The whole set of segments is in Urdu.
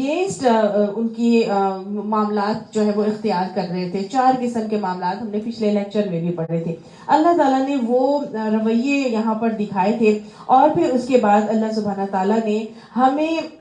اگینسٹ ان کی معاملات جو ہے وہ اختیار کر رہے تھے. 4 قسم کے معاملات ہم نے پچھلے لیکچر میں بھی پڑھے تھے. اللہ تعالیٰ نے وہ رویے یہاں پر دکھائے تھے, اور پھر اس کے بعد اللہ سبحانہ تعالیٰ نے ہمیں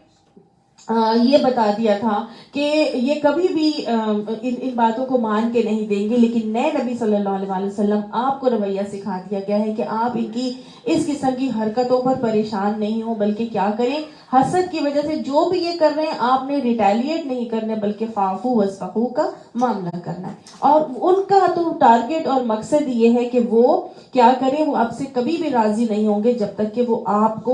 یہ بتا دیا تھا کہ یہ کبھی بھی ان باتوں کو مان کے نہیں دیں گے, لیکن نئے نبی صلی اللہ علیہ وسلم آپ کو رویہ سکھا دیا گیا ہے کہ آپ ان کی اس قسم کی حرکتوں پر پریشان نہیں ہوں, بلکہ کیا کریں, حسد کی وجہ سے جو بھی یہ کر رہے ہیں آپ نے ریٹیلیٹ نہیں کرنا, بلکہ فاعفو واصفحوا کا معاملہ کرنا ہے. اور ان کا تو ٹارگٹ اور مقصد یہ ہے کہ وہ کیا کریں, وہ آپ سے کبھی بھی راضی نہیں ہوں گے جب تک کہ وہ آپ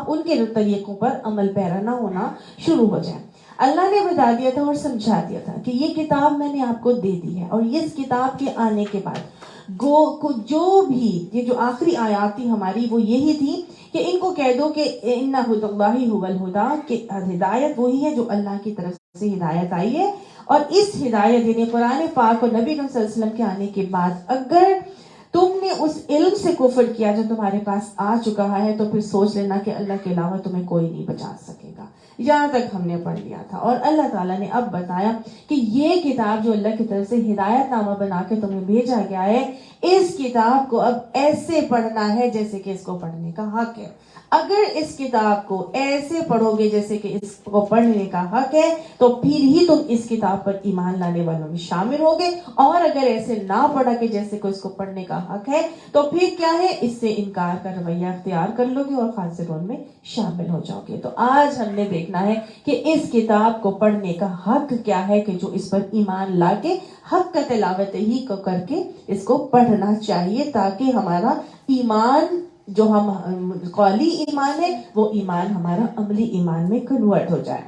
ان کے طریقوں پر عمل پیرا نہ ہونا شروع ہو جائے. اللہ نے بتا دیا تھا اور سمجھا دیا تھا کہ یہ کتاب میں نے آپ کو دے دی ہے, اور اس کتاب کے آنے کے بعد جو بھی یہ جو آخری آیات تھی ہماری وہ یہی تھی کہ ان کو کہہ دو کہ ان ھدی اللہ ھو الھدی, کہ ہدایت وہی ہے جو اللہ کی طرف سے ہدایت آئی ہے. اور اس ہدایت یعنی قرآن پاک اور نبی صلی اللہ علیہ وسلم کے آنے کے بعد اگر تم نے اس علم سے کفر کیا جو تمہارے پاس آ چکا ہے, تو پھر سوچ لینا کہ اللہ کے علاوہ تمہیں کوئی نہیں بچا سکے گا. یہاں تک ہم نے پڑھ لیا تھا, اور اللہ تعالیٰ نے اب بتایا کہ یہ کتاب جو اللہ کی طرف سے ہدایت نامہ بنا کے تمہیں بھیجا گیا ہے, اس کتاب کو اب ایسے پڑھنا ہے جیسے کہ اس کو پڑھنے کا حق ہے. اگر اس کتاب کو ایسے پڑھو گے جیسے کہ اس کو پڑھنے کا حق ہے, تو پھر ہی تم اس کتاب پر ایمان لانے والوں میں شامل ہوگے. اور اگر ایسے نہ پڑھا کہ جیسے کہ اس کو پڑھنے کا حق ہے, تو پھر کیا ہے, اس سے انکار کا رویہ اختیار کر لو گے اور خاسرون میں شامل ہو جاؤ گے. تو آج ہم نے دیکھنا ہے کہ اس کتاب کو پڑھنے کا حق کیا ہے, کہ جو اس پر ایمان لا کے حق کا تلاوت ہی کو کر کے اس کو پڑھنا چاہیے, تاکہ ہمارا ایمان جو ہم قولی ایمان ہے وہ ایمان ہمارا عملی ایمان میں کنورٹ ہو جائے.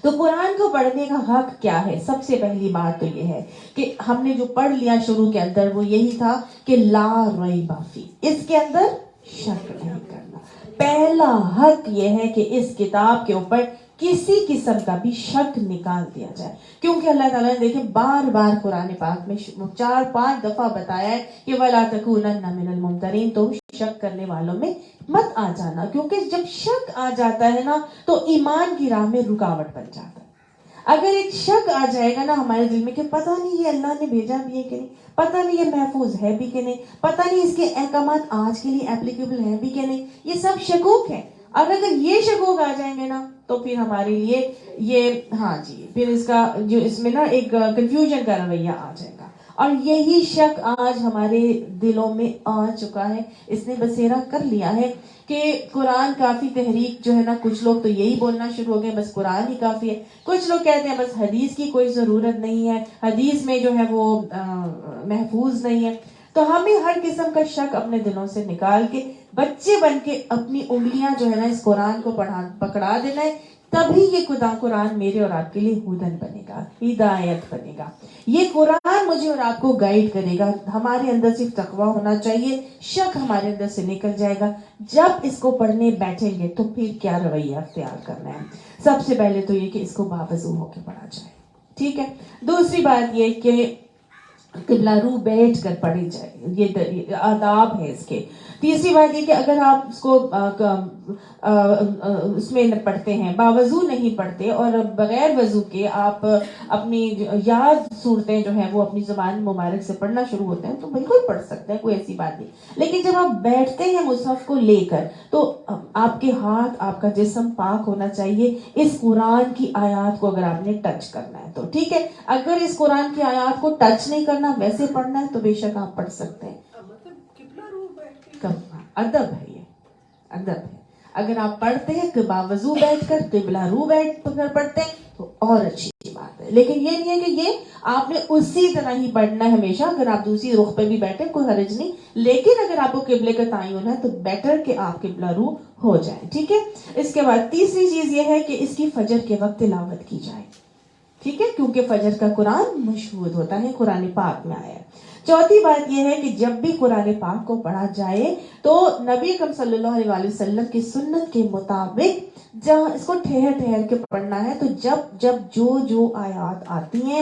تو قرآن کو پڑھنے کا حق کیا ہے؟ سب سے پہلی بات تو یہ ہے کہ ہم نے جو پڑھ لیا شروع کے اندر وہ یہی تھا کہ لا ریب فی, اس کے اندر شک نہیں کرنا. پہلا حق یہ ہے کہ اس کتاب کے اوپر کسی قسم کا بھی شک نکال دیا جائے, کیونکہ اللہ تعالیٰ نے دیکھیں بار بار قرآن پاک میں 4-5 دفعہ بتایا ہے کہ وَلَا تَكُونَنَّ مِنَ الْمُمْتَرِينَ, تو شک کرنے والوں میں مت آ جانا, کیونکہ جب شک آ جاتا ہے نا تو ایمان کی راہ میں رکاوٹ بن جاتا ہے. اگر ایک شک آ جائے گا نا ہمارے دل میں کہ پتہ نہیں یہ اللہ نے بھیجا بھی ہے کہ نہیں, پتہ نہیں یہ محفوظ ہے بھی کہ نہیں, پتہ نہیں اس کے احکامات آج کے لیے اپلیکیبل ہیں بھی کہ نہیں, یہ سب شکوک ہیں. اور اگر یہ شکوک آ جائیں گے نا تو پھر ہمارے لیے یہ پھر اس کا جو اس میں نا ایک کنفیوژن کا رویہ آ جائے گا. اور یہی شک آج ہمارے دلوں میں آ چکا ہے, اس نے بسیرا کر لیا ہے کہ قرآن کافی تحریک جو ہے نا, کچھ لوگ تو یہی بولنا شروع ہو گئے بس قرآن ہی کافی ہے, کچھ لوگ کہتے ہیں بس حدیث کی کوئی ضرورت نہیں ہے, حدیث میں جو ہے وہ محفوظ نہیں ہے. تو ہمیں ہر قسم کا شک اپنے دلوں سے نکال کے بچے بن کے اپنی انگلیاں جو ہے نا اس قرآن کو پکڑا دینا ہے, تبھی یہ قرآن میرے اور آپ کے لیے ہدن بنے گا, ہدایت بنے گا. یہ قرآن مجھے اور آپ کو گائیڈ کرے گا. ہمارے اندر صرف تقویٰ ہونا چاہیے, شک ہمارے اندر سے نکل جائے گا. جب اس کو پڑھنے بیٹھیں گے تو پھر کیا رویہ اختیار کرنا ہے؟ سب سے پہلے تو یہ کہ اس کو باوضو ہو کے پڑھا جائے, ٹھیک ہے. دوسری بات یہ کہ قبلہ رو بیٹھ کر پڑھی جائے, یہ آداب ہے اس کے. تیسری بات یہ کہ اگر آپ اس کو اس میں پڑھتے ہیں, باوضو نہیں پڑھتے اور بغیر وضو کے آپ اپنی یاد صورتیں جو ہیں وہ اپنی زبان مبارک سے پڑھنا شروع ہوتے ہیں تو بالکل پڑھ سکتے ہیں, کوئی ایسی بات نہیں. لیکن جب آپ بیٹھتے ہیں مصحف کو لے کر تو آپ کے ہاتھ, آپ کا جسم پاک ہونا چاہیے. اس قرآن کی آیات کو اگر آپ نے ٹچ کرنا ہے تو ٹھیک ہے, اگر اس قرآن کی آیات کو ٹچ نہیں کرنا, ویسے پڑھنا ہے تو بے شک آپ پڑھ سکتے ہیں. ادب ہے, یہ ادب ہے. اگر آپ پڑھتے ہیں کہ باوضو بیٹھ کر قبلہ رو بیٹھ کر پڑھتے ہیں تو اور اچھی بات ہے. لیکن یہ نہیں ہے کہ یہ آپ نے اسی طرح ہی پڑھنا ہے ہمیشہ. اگر آپ دوسری رخ پہ بھی بیٹھے کوئی حرج نہیں, لیکن اگر آپ کو قبلے کا تعین ہے تو بیٹر کہ آپ قبلہ رو ہو جائے, ٹھیک ہے. اس کے بعد تیسری چیز یہ ہے کہ اس کی فجر کے وقت تلاوت کی جائے, ٹھیک ہے, کیونکہ فجر کا قرآن مشہود ہوتا ہے, قرآن پاک میں آیا ہے. چوتھی بات یہ ہے کہ جب بھی قرآن پاک کو پڑھا جائے تو نبی اکرم صلی اللہ علیہ وسلم کی سنت کے مطابق جہاں اس کو ٹھہر ٹھہر کے پڑھنا ہے. تو جب جو آیات آتی ہیں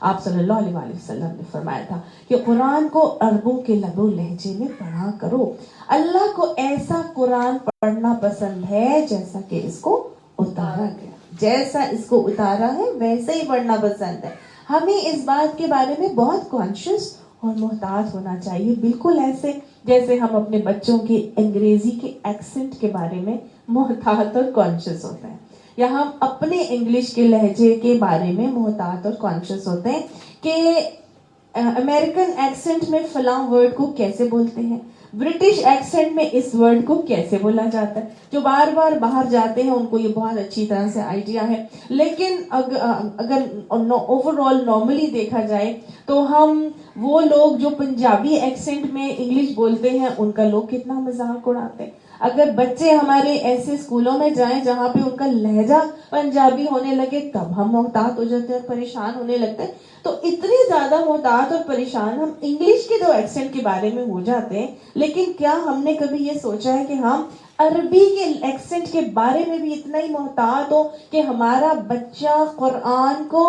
آپ صلی اللہ علیہ وآلہ وسلم نے فرمایا تھا کہ قرآن کو عربوں کے لب و لہجے میں پڑھا کرو. اللہ کو ایسا قرآن پڑھنا پسند ہے جیسا کہ اس کو اتارا گیا, جیسا اس کو اتارا ہے ویسے ہی پڑھنا پسند ہے. ہمیں اس بات کے بارے میں بہت کانشیس اور محتاط ہونا چاہیے, بالکل ایسے جیسے ہم اپنے بچوں کے انگریزی کے ایکسنٹ کے بارے میں محتاط اور کانشیس ہوتے ہیں, یا ہم اپنے انگلش کے لہجے کے بارے میں محتاط اور کانشیس ہوتے ہیں کہ امریکن ایکسنٹ میں فلاں ورڈ کو کیسے بولتے ہیں, برٹش ایکسنٹ میں اس ورڈ کو کیسے بولا جاتا ہے. جو بار بار باہر جاتے ہیں ان کو یہ بہت اچھی طرح سے آئیڈیا ہے, لیکن اگر اوور آل نارملی دیکھا جائے تو ہم وہ لوگ جو پنجابی ایکسنٹ میں انگلش بولتے ہیں ان کا لوگ کتنا مذاق اڑاتے ہیں. اگر بچے ہمارے ایسے اسکولوں میں جائیں جہاں پہ ان کا لہجہ پنجابی ہونے لگے تب ہم محتاط ہو جاتے ہیں اور پریشان ہونے لگتے ہیں. تو اتنی زیادہ محتاط اور پریشان ہم انگلش کے دو ایکسنٹ کے بارے میں ہو جاتے ہیں, لیکن کیا ہم نے کبھی یہ سوچا ہے کہ ہم عربی کے ایکسنٹ کے بارے میں بھی اتنا ہی محتاط ہو کہ ہمارا بچہ قرآن کو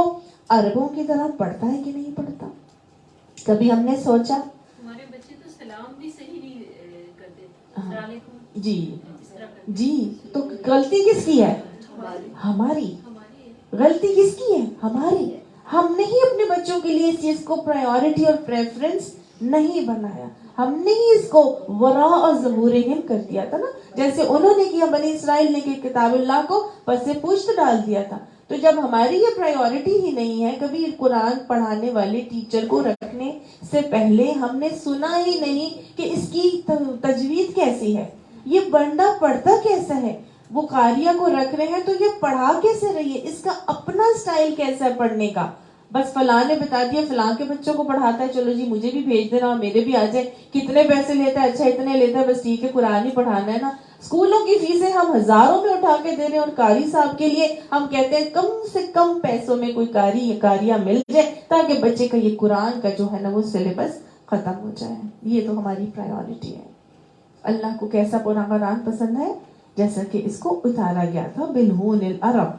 عربوں کی طرح پڑھتا ہے کہ نہیں پڑھتا؟ کبھی ہم نے سوچا؟ ہمارے بچے تو سلام بھی صحیح نہیں کرتے. السلام علیکم. جی تو غلطی کس کی ہے؟ ہماری. غلطی کس کی ہے؟ ہماری. ہم نے ہی اپنے بچوں کے لیے اس چیز کو پرائیورٹی اور پریفرنس نہیں بنایا, ہم نے ہی اس کو وراء اور ظہورہم کر دیا تھا نا, جیسے انہوں نے کیا, بنی اسرائیل نے کہ کتاب اللہ کو پس پشت ڈال دیا تھا. تو جب ہماری یہ پرائیورٹی ہی نہیں ہے, کبھی قرآن پڑھانے والے ٹیچر کو رکھنے سے پہلے ہم نے سنا ہی نہیں کہ اس کی تجوید کیسی ہے, یہ بندہ پڑھتا کیسا ہے, وہ قاریہ کو رکھ رہے ہیں تو یہ پڑھا کیسے رہی ہے, اس کا اپنا سٹائل کیسا ہے پڑھنے کا. بس فلاں نے بتا دیا فلاں کے بچوں کو پڑھاتا ہے, چلو جی مجھے بھی بھیج دینا اور میرے بھی آ جائے. کتنے پیسے لیتا ہے؟ اچھا اتنے لیتا ہے, بس ٹھیک ہے قرآن ہی پڑھانا ہے نا. اسکولوں کی فیسیں ہم ہزاروں میں اٹھا کے دے رہے ہیں, اور قاری صاحب کے لیے ہم کہتے ہیں کم سے کم پیسوں میں کوئی قاری یا قاریہ مل جائے تاکہ بچے کا یہ قرآن کا جو ہے نا وہ سلیبس ختم ہو جائے. یہ تو ہماری پرائیورٹی ہے. اللہ کو کیسا قرآن پسند ہے؟ جیسا کہ اس کو اتارا گیا تھا بالہون العرب.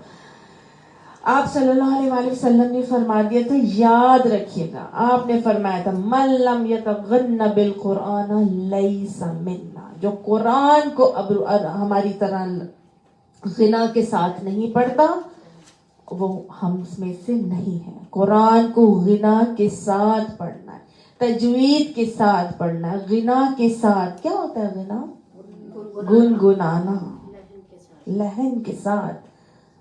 آپ صلی اللہ علیہ وآلہ وسلم نے فرما دیا تھا, یاد رکھیے گا, آپ نے فرمایا تھا من لم یتغن بالقرآن لیس منا, جو قرآن کو ہماری طرح غنا کے ساتھ نہیں پڑھتا وہ ہم میں سے نہیں ہے. قرآن کو غنا کے ساتھ پڑھنا ہے, تجوید کے ساتھ پڑھنا ہے. غنا کے ساتھ کیا ہوتا ہے؟ غنا گنگنانا, لہن کے ساتھ.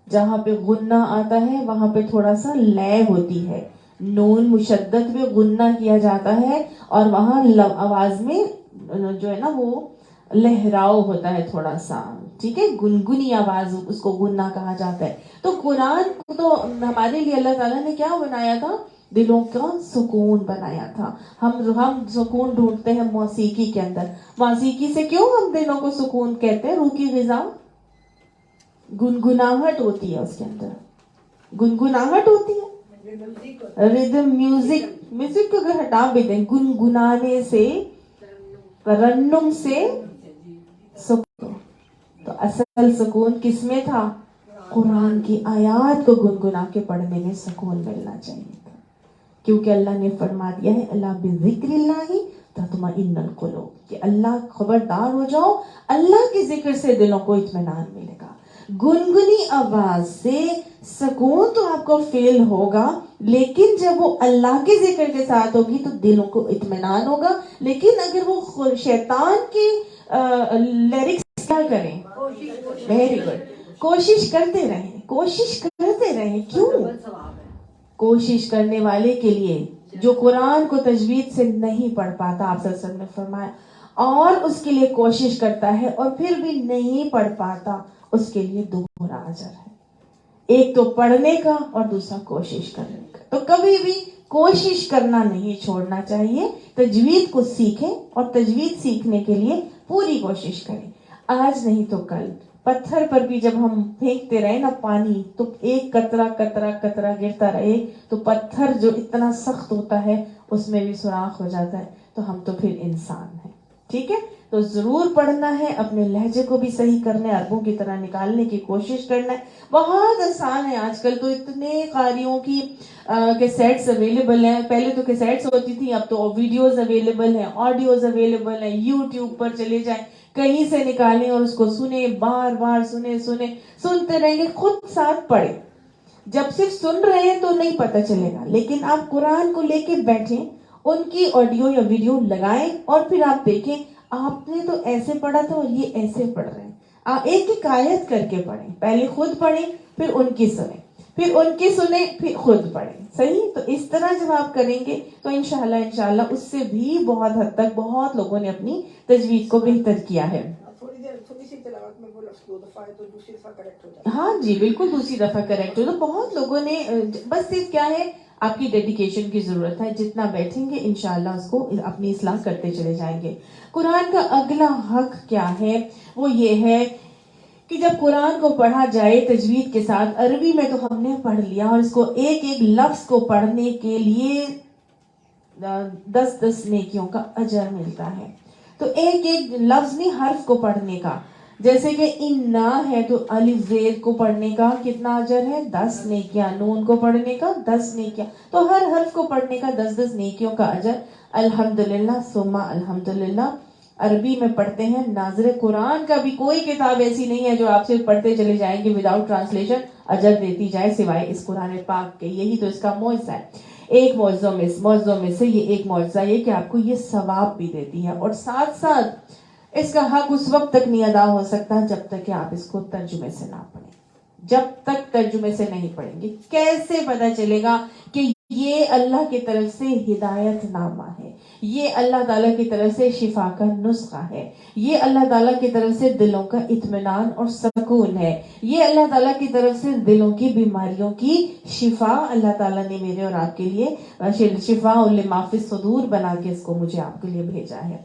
جہاں پہ غنہ آتا ہے وہاں پہ تھوڑا سا لے ہوتی ہے, نون مشدد میں غنہ کیا جاتا ہے, اور وہاں آواز میں جو ہے نا وہ لہراؤ ہوتا ہے تھوڑا سا, ٹھیک ہے, گنگنی آواز, اس کو غنہ کہا جاتا ہے. تو قرآن کو تو ہمارے لیے اللہ تعالیٰ نے کیا بنایا تھا؟ دلوں کا سکون بنایا تھا. ہم سکون ڈھونڈتے ہیں موسیقی کے اندر. موسیقی سے کیوں ہم دلوں کو سکون کہتے ہیں؟ روح کی غذا گنگناہٹ ہوتی ہے, اس کے اندر گنگناہٹ ہوتی ہے. ریدم میوزک کو اگر ہٹا بھی دیں, گنگنانے سے, ترنم سے سکون. تو اصل سکون کس میں تھا؟ قرآن کی آیات کو گنگنا کے پڑھنے میں سکون ملنا چاہیے تھا, کیونکہ اللہ نے فرما دیا ہے اللہ بذکر اللہ تطمئن القلوب, کہ اللہ خبردار ہو جاؤ, اللہ کے ذکر سے دلوں کو اطمینان ملے گا. گنگنی آواز سے سکون تو آپ کو فیل ہوگا, لیکن جب وہ اللہ کے ذکر کے ساتھ ہوگی تو دلوں کو اطمینان ہوگا. لیکن اگر وہ شیطان کی لیرکس کیا کریں, ویری گڈ, کوشش کرتے رہیں. کیوں؟ کوشش کرنے والے کے لیے جو قرآن کو تجوید سے نہیں پڑھ پاتا, آپ صلی اللہ علیہ وسلم نے فرمایا, اور اس کے لیے کوشش کرتا ہے اور پھر بھی نہیں پڑھ پاتا, اس کے لیے دوہرا اجر ہے, ایک تو پڑھنے کا اور دوسرا کوشش کرنے کا. تو کبھی بھی کوشش کرنا نہیں چھوڑنا چاہیے. تجوید کو سیکھیں اور تجوید سیکھنے کے لیے پوری کوشش کریں. آج نہیں تو کل پتھر پر بھی جب ہم پھینکتے رہے نا پانی, تو ایک قطرہ گرتا رہے تو پتھر جو اتنا سخت ہوتا ہے اس میں بھی سوراخ ہو جاتا ہے. تو ہم تو پھر انسان ہیں, ٹھیک ہے. تو ضرور پڑھنا ہے, اپنے لہجے کو بھی صحیح کرنا ہے, عربوں کی طرح نکالنے کی کوشش کرنا ہے. بہت آسان ہے, آج کل تو اتنے قاریوں کی کیسیٹس اویلیبل ہیں. پہلے تو کیسیٹس ہوتی تھی, اب تو ویڈیوز اویلیبل ہیں, آڈیوز اویلیبل ہیں. یوٹیوب پر چلے جائیں, کہیں سے نکالیں اور اس کو سنیں, بار بار سنیں, سنتے رہیں گے, خود ساتھ پڑھیں. جب صرف سن رہے ہیں تو نہیں پتہ چلے گا, لیکن آپ قرآن کو لے کے بیٹھیں, ان کی آڈیو یا ویڈیو لگائیں اور پھر آپ دیکھیں آپ نے تو ایسے پڑھا تھا اور یہ ایسے پڑھ رہے ہیں. آپ ایک ایک آیت کر کے پڑھیں, پہلے خود پڑھیں پھر ان کی سنیں, پھر ان کی سنیں پھر خود پڑھیں. صحیح. تو اس طرح جب آپ کریں گے تو انشاءاللہ اس سے بھی بہت حد تک بہت لوگوں نے اپنی تجوید کو بہتر کیا ہے. تھوڑی سی تلاوت میں وہ لفظ 2 دفعہ ہے تو دوسری دفعہ کریکٹ ہو جاتا ہے. ہاں جی بالکل, دوسری دفعہ کریکٹ ہو. تو بہت لوگوں نے, بس صرف کیا ہے, آپ کی ڈیڈیکیشن کی ضرورت ہے. جتنا بیٹھیں گے انشاءاللہ اس کو اپنی اصلاح کرتے چلے جائیں گے. قرآن کا اگلا حق کیا ہے, وہ یہ ہے کہ جب قرآن کو پڑھا جائے تجوید کے ساتھ, عربی میں تو ہم نے پڑھ لیا, اور اس کو ایک ایک لفظ کو پڑھنے کے لیے 10 نیکیوں کا اجر ملتا ہے. تو ایک ایک لفظ نہیں, حرف کو پڑھنے کا. جیسے کہ انا ہے تو الف زیر کو پڑھنے کا کتنا اجر ہے, 10 نیکیاں. نون کو پڑھنے کا 10 نیکیاں. تو ہر حرف کو پڑھنے کا 10 نیکیوں کا اجر. الحمدللہ ثم الحمدللہ. عربی میں پڑھتے ہیں. ناظر قرآن کا بھی کوئی کتاب ایسی نہیں ہے جو آپ صرف پڑھتے چلے جائیں گے وداؤٹ ٹرانسلیشن اجر دیتی جائے سوائے اس قرآن پاک کے. یہی تو اس کا معجزہ ہے. ایک معجزوں میں سے یہ ایک معجزہ یہ کہ آپ کو یہ ثواب بھی دیتی ہے, اور ساتھ ساتھ اس کا حق اس وقت تک نہیں ادا ہو سکتا جب تک کہ آپ اس کو ترجمے سے نہ پڑھیں. جب تک ترجمے سے نہیں پڑھیں گے کیسے پتہ چلے گا کہ یہ اللہ کی طرف سے ہدایت نامہ ہے, یہ اللہ تعالیٰ کی طرف سے شفا کا نسخہ ہے, یہ اللہ تعالیٰ کی طرف سے دلوں کا اطمینان اور سکون ہے, یہ اللہ تعالیٰ کی طرف سے دلوں کی بیماریوں کی شفا اللہ تعالیٰ نے میرے اور آپ کے لیے شفاء لما فی الصدور بنا کے اس کو مجھے آپ کے لیے بھیجا ہے.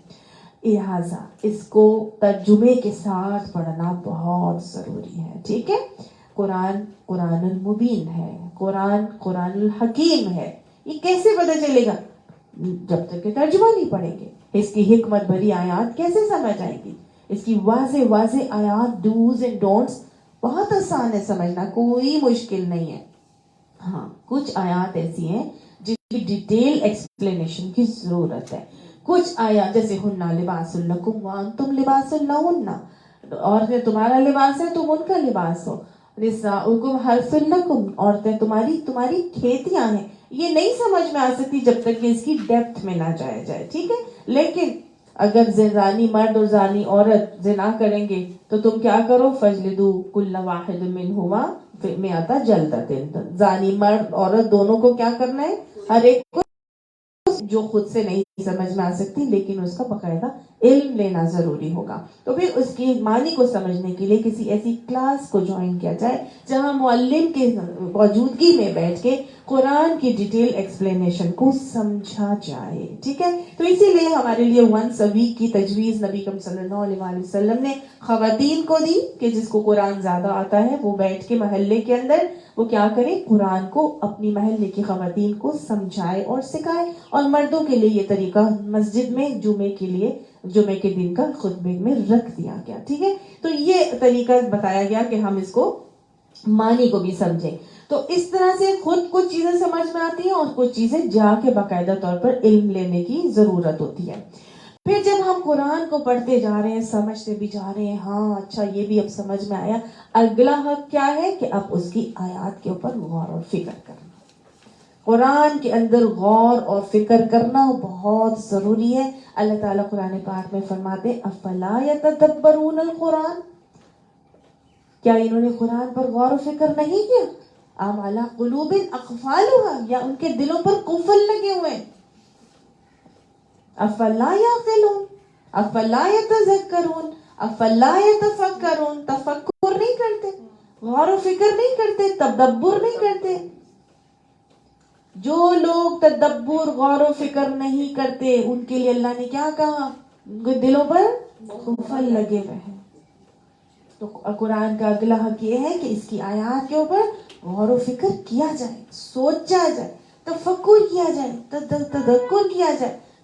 لہٰذا اس کو ترجمے کے ساتھ پڑھنا بہت ضروری ہے. ٹھیک ہے. قرآن المبین ہے, قرآن الحکیم ہے. یہ کیسے پتہ چلے گا, جب تک کہ ترجمہ نہیں پڑھیں گے. اس کی حکمت بھری آیات کیسے سمجھ آئیں گی, اس کی واضح آیات ڈوز اینڈ ڈونٹس بہت آسان ہے سمجھنا, کوئی مشکل نہیں ہے. ہاں کچھ آیات ایسی ہیں جن کی ڈیٹیل ایکسپلینیشن کی ضرورت ہے. کچھ آیات جیسے ہننا لباس لکم وانتم لباس لہن, عورتیں تمہارا لباس ہے تم ان کا لباس ہو. نساؤکم حرث لکم, عورتیں تمہاری کھیتیاں ہیں. یہ نہیں سمجھ میں آ سکتی جب تک کہ اس کی ڈیپتھ میں نہ جایا جائے. ٹھیک ہے. لیکن اگر زانی مرد اور زانی عورت زنا کریں گے تو تم کیا کرو, فجلدو کل واحد منہما مئۃ جلدۃ. زانی مرد عورت دونوں کو کیا کرنا ہے, ہر ایک کو جو خود سے نہیں سمجھ میں آ سکتی لیکن اس کا باقاعدہ علم لینا ضروری ہوگا. تو پھر اس کی معنی کو سمجھنے کے لیے کسی ایسی کلاس کو جوائن کیا جائے جہاں معلم کے موجودگی میں بیٹھ کے قرآن کی ڈیٹیل ایکسپلینیشن کو سمجھا جائے. ٹھیک ہے. تو اسی لیے ہمارے لیے ونس اے ویک کی تجویز نبی کریم صلی اللہ علیہ وسلم نے خواتین کو دی کہ جس کو قرآن زیادہ آتا ہے وہ بیٹھ کے محلے کے اندر وہ کیا کرے, قرآن کو اپنی محلے کی خواتین کو سمجھائے اور سکھائے. اور مردوں کے لیے یہ طریقہ مسجد میں جمعے کے دن کا خطبے میں رکھ دیا گیا. ٹھیک ہے. تو یہ طریقہ بتایا گیا کہ ہم اس کو معنی کو بھی سمجھیں. تو اس طرح سے خود کچھ چیزیں سمجھ میں آتی ہیں اور کچھ چیزیں جا کے باقاعدہ طور پر علم لینے کی ضرورت ہوتی ہے. پھر جب ہم قرآن کو پڑھتے جا رہے ہیں, سمجھتے بھی جا رہے ہیں, ہاں اچھا یہ بھی اب سمجھ میں آیا, اگلا حق کیا ہے کہ اب اس کی آیات کے اوپر غور اور فکر کرنا. قرآن کے اندر غور اور فکر کرنا بہت ضروری ہے. اللہ تعالیٰ قرآن پاک میں فرماتے ہیں افلا یتدبرون القرآن, کیا انہوں نے قرآن پر غور و فکر نہیں کیا؟ ام علی قلوب اقفالها, یا ان کے دلوں پر قفل لگے ہوئے ہیں. افلا یعقلون افلا یتذکرون افلا یتفکرون, تفکر نہیں کرتے, غور و فکر نہیں کرتے, تدبر نہیں کرتے. جو لوگ تدبر غور و فکر نہیں کرتے ان کے لیے اللہ نے کیا کہا, ان کے دلوں پر قفل لگے ہوئے ہیں. تو قرآن کا اگلا حق یہ ہے کہ اس کی آیات کے اوپر غور و فکر کیا جائے, سوچا جائے, تفکر کیا جائے, تدکر کیا جائے,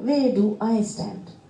Where do I stand?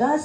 10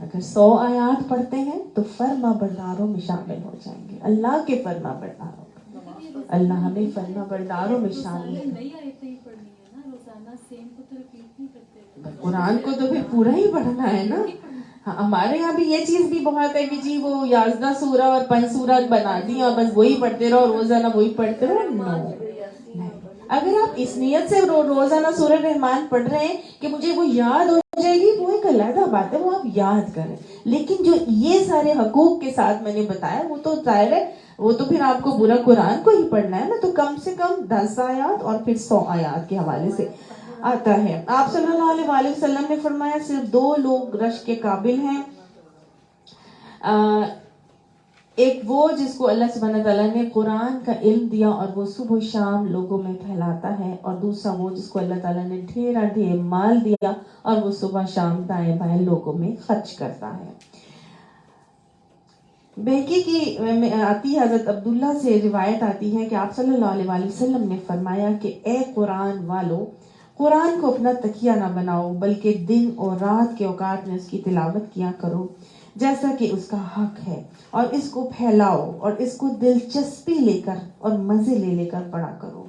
اگر 100 آیات پڑھتے ہیں تو فرما برداروں میں شامل ہو جائیں گے، اللہ کے فرما برداروں میں۔ اللہ ہمیں فرما برداروں میں شامل ہے۔ نئی آیتیں ہی پڑھنی ہے نا، روزانہ سیم کو تو ریپیٹ نہیں کرتے۔ قرآن کو تو پھر پورا ہی پڑھنا ہے نا۔ ہمارے یہاں بھی یہ چیز بھی بہت ہے کہ جی وہ 11 سورہ اور 5 سورہ بنا دی اور بس وہی پڑھتے رہو، روزانہ وہی پڑھتے رہو۔ نو، اگر آپ اس نیت سے روزانہ سورہ رحمان پڑھ رہے ہیں کہ مجھے وہ یاد ہو جائے گی، وہ ایک علیحدہ بات ہے، وہ آپ یاد کریں، لیکن جو یہ سارے حقوق کے ساتھ میں نے بتایا وہ تو ظاہر ہے وہ تو پھر آپ کو پورا قرآن کو ہی پڑھنا ہے نا، تو کم سے کم 10 آیات اور پھر 100 آیات کے حوالے سے آتا ہے۔ آپ صلی اللہ علیہ وآلہ وسلم نے فرمایا صرف 2 لوگ رشک کے قابل ہیں، ایک وہ جس کو اللہ سبحانہ تعالیٰ نے قرآن کا علم دیا اور وہ صبح و شام لوگوں میں پھیلاتا ہے، اور دوسرا وہ جس کو اللہ تعالیٰ نے ڈھیر مال دیا اور وہ صبح شام دائیں بائیں لوگوں میں خرچ کرتا ہے۔ بہقی کی آتی حضرت عبداللہ سے روایت آتی ہے کہ آپ صلی اللہ علیہ وآلہ وسلم نے فرمایا کہ اے قرآن والو، قرآن کو اپنا تکیہ نہ بناؤ بلکہ دن اور رات کے اوقات میں اس کی تلاوت کیا کرو جیسا کہ اس کا حق ہے، اور اس کو پھیلاؤ اور اس کو دلچسپی لے کر اور مزے لے کر پڑھا کرو،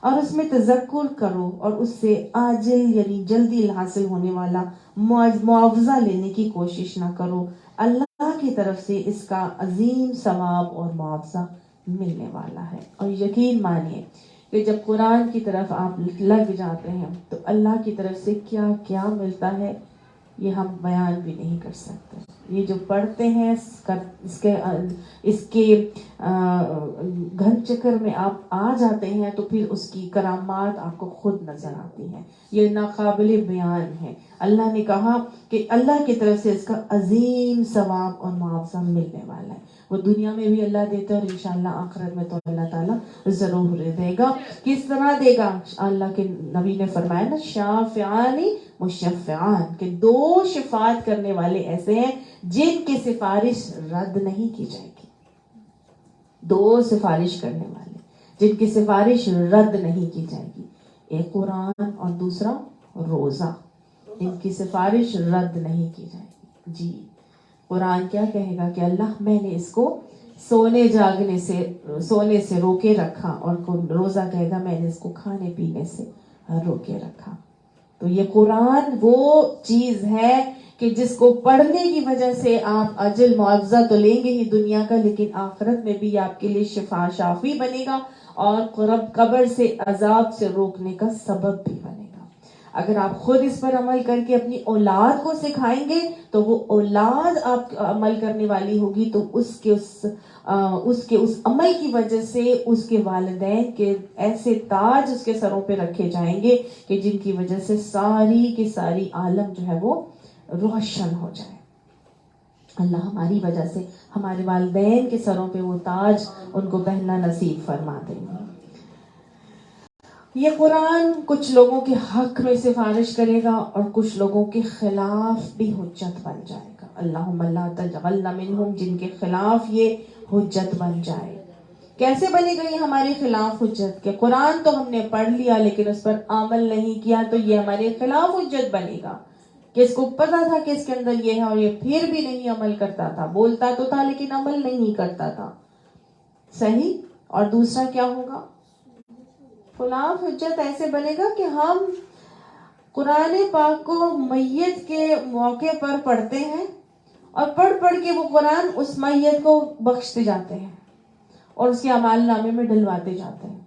اور اس میں تذکر کرو اور اس سے عاجل یعنی جلدی حاصل ہونے والا معاوضہ لینے کی کوشش نہ کرو، اللہ کی طرف سے اس کا عظیم ثواب اور معاوضہ ملنے والا ہے۔ اور یقین مانیے کہ جب قرآن کی طرف آپ لگ جاتے ہیں تو اللہ کی طرف سے کیا کیا ملتا ہے یہ ہم بیان بھی نہیں کر سکتے۔ یہ جو پڑھتے ہیں اس کے گھن چکر میں آپ آ جاتے ہیں تو پھر اس کی کرامات آپ کو خود نظر آتی ہیں، یہ ناقابل بیان ہے۔ اللہ نے کہا کہ اللہ کی طرف سے اس کا عظیم ثواب اور معاوضہ ملنے والا ہے، وہ دنیا میں بھی اللہ دیتا ہے اور انشاءاللہ آخرت میں تو اللہ تعالیٰ ضرور دے گا۔ کس طرح دے گا؟ اللہ کے نبی نے فرمایا نا، شافعانی مشفعان، کہ 2 شفاعت کرنے والے ایسے ہیں جن کی سفارش رد نہیں کی جائے گی۔ 2 سفارش کرنے والے جن کی سفارش رد نہیں کی جائے گی، ایک قرآن اور دوسرا روزہ، ان کی سفارش رد نہیں کی جائے گی۔ جی قرآن کیا کہے گا کہ اللہ میں نے اس کو سونے سے روکے رکھا، اور روزہ کہے گا میں نے اس کو کھانے پینے سے روکے رکھا۔ تو یہ قرآن وہ چیز ہے کہ جس کو پڑھنے کی وجہ سے آپ اجل معاوضہ تو لیں گے ہی دنیا کا، لیکن آخرت میں بھی آپ کے لیے شفا شافی بنے گا اور قبر سے عذاب سے روکنے کا سبب بھی بنے گا۔ اگر آپ خود اس پر عمل کر کے اپنی اولاد کو سکھائیں گے تو وہ اولاد آپ عمل کرنے والی ہوگی، تو اس کے اس عمل کی وجہ سے اس کے والدین کے ایسے تاج اس کے سروں پہ رکھے جائیں گے کہ جن کی وجہ سے ساری کی ساری عالم جو ہے وہ روشن ہو جائے۔ اللہ ہماری وجہ سے ہمارے والدین کے سروں پہ وہ تاج ان کو پہننا نصیب فرما دیں گے۔ یہ قرآن کچھ لوگوں کے حق میں سفارش کرے گا اور کچھ لوگوں کے خلاف بھی حجت بن جائے گا۔ اللہم لا تجعلنا منہم، جن کے خلاف یہ حجت بن جائے۔ کیسے بنے گا یہ ہمارے خلاف حجت؟ کہ قرآن تو ہم نے پڑھ لیا لیکن اس پر عمل نہیں کیا تو یہ ہمارے خلاف حجت بنے گا، کہ اس کو پتا تھا کہ اس کے اندر یہ ہے اور یہ پھر بھی نہیں عمل کرتا تھا، بولتا تو تھا لیکن عمل نہیں کرتا تھا۔ صحیح؟ اور دوسرا کیا ہوگا؟ خلاف حجت ایسے بنے گا کہ ہم قرآن پاک کو میت کے موقع پر پڑھتے ہیں اور پڑھ کے وہ قرآن اس میت کو بخشتے جاتے ہیں اور اس کے اعمال نامے میں ڈلواتے جاتے ہیں،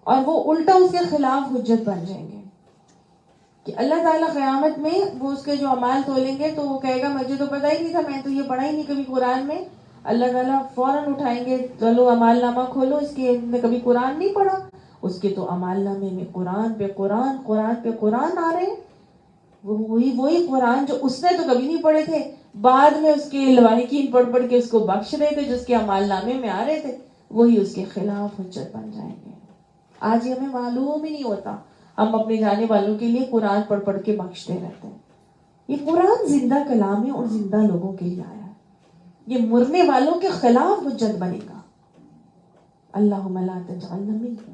اور وہ الٹا اس کے خلاف حجت بن جائیں گے کہ اللہ تعالیٰ قیامت میں وہ اس کے جو اعمال تولیں گے تو وہ کہے گا مجھے تو پتہ ہی نہیں تھا، میں تو یہ پڑھا ہی نہیں کبھی قرآن میں۔ اللہ تعالیٰ فوراً اٹھائیں گے، چلو اعمال نامہ کھولو، اس کے نے کبھی قرآن نہیں پڑھا، اس کے تو اعمال نامے میں قرآن پہ قرآن آ رہے ہیں، وہی قرآن جو اس نے تو کبھی نہیں پڑھے تھے، بعد میں اس کے لواحقین پڑھ کے اس کو بخش رہے تھے، جو اس کے اعمال نامے میں آ رہے تھے، وہی اس کے خلاف حجت بن جائیں گے۔ آج ہمیں معلوم ہی نہیں ہوتا، ہم اپنے جانے والوں کے لیے قرآن پڑھ کے بخشتے رہتے ہیں۔ یہ قرآن زندہ کلام ہے اور زندہ لوگوں کے لیے آیا ہے، یہ مرنے والوں کے خلاف حجت بنے گا۔ اللہم لا تجعلنا منہم۔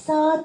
7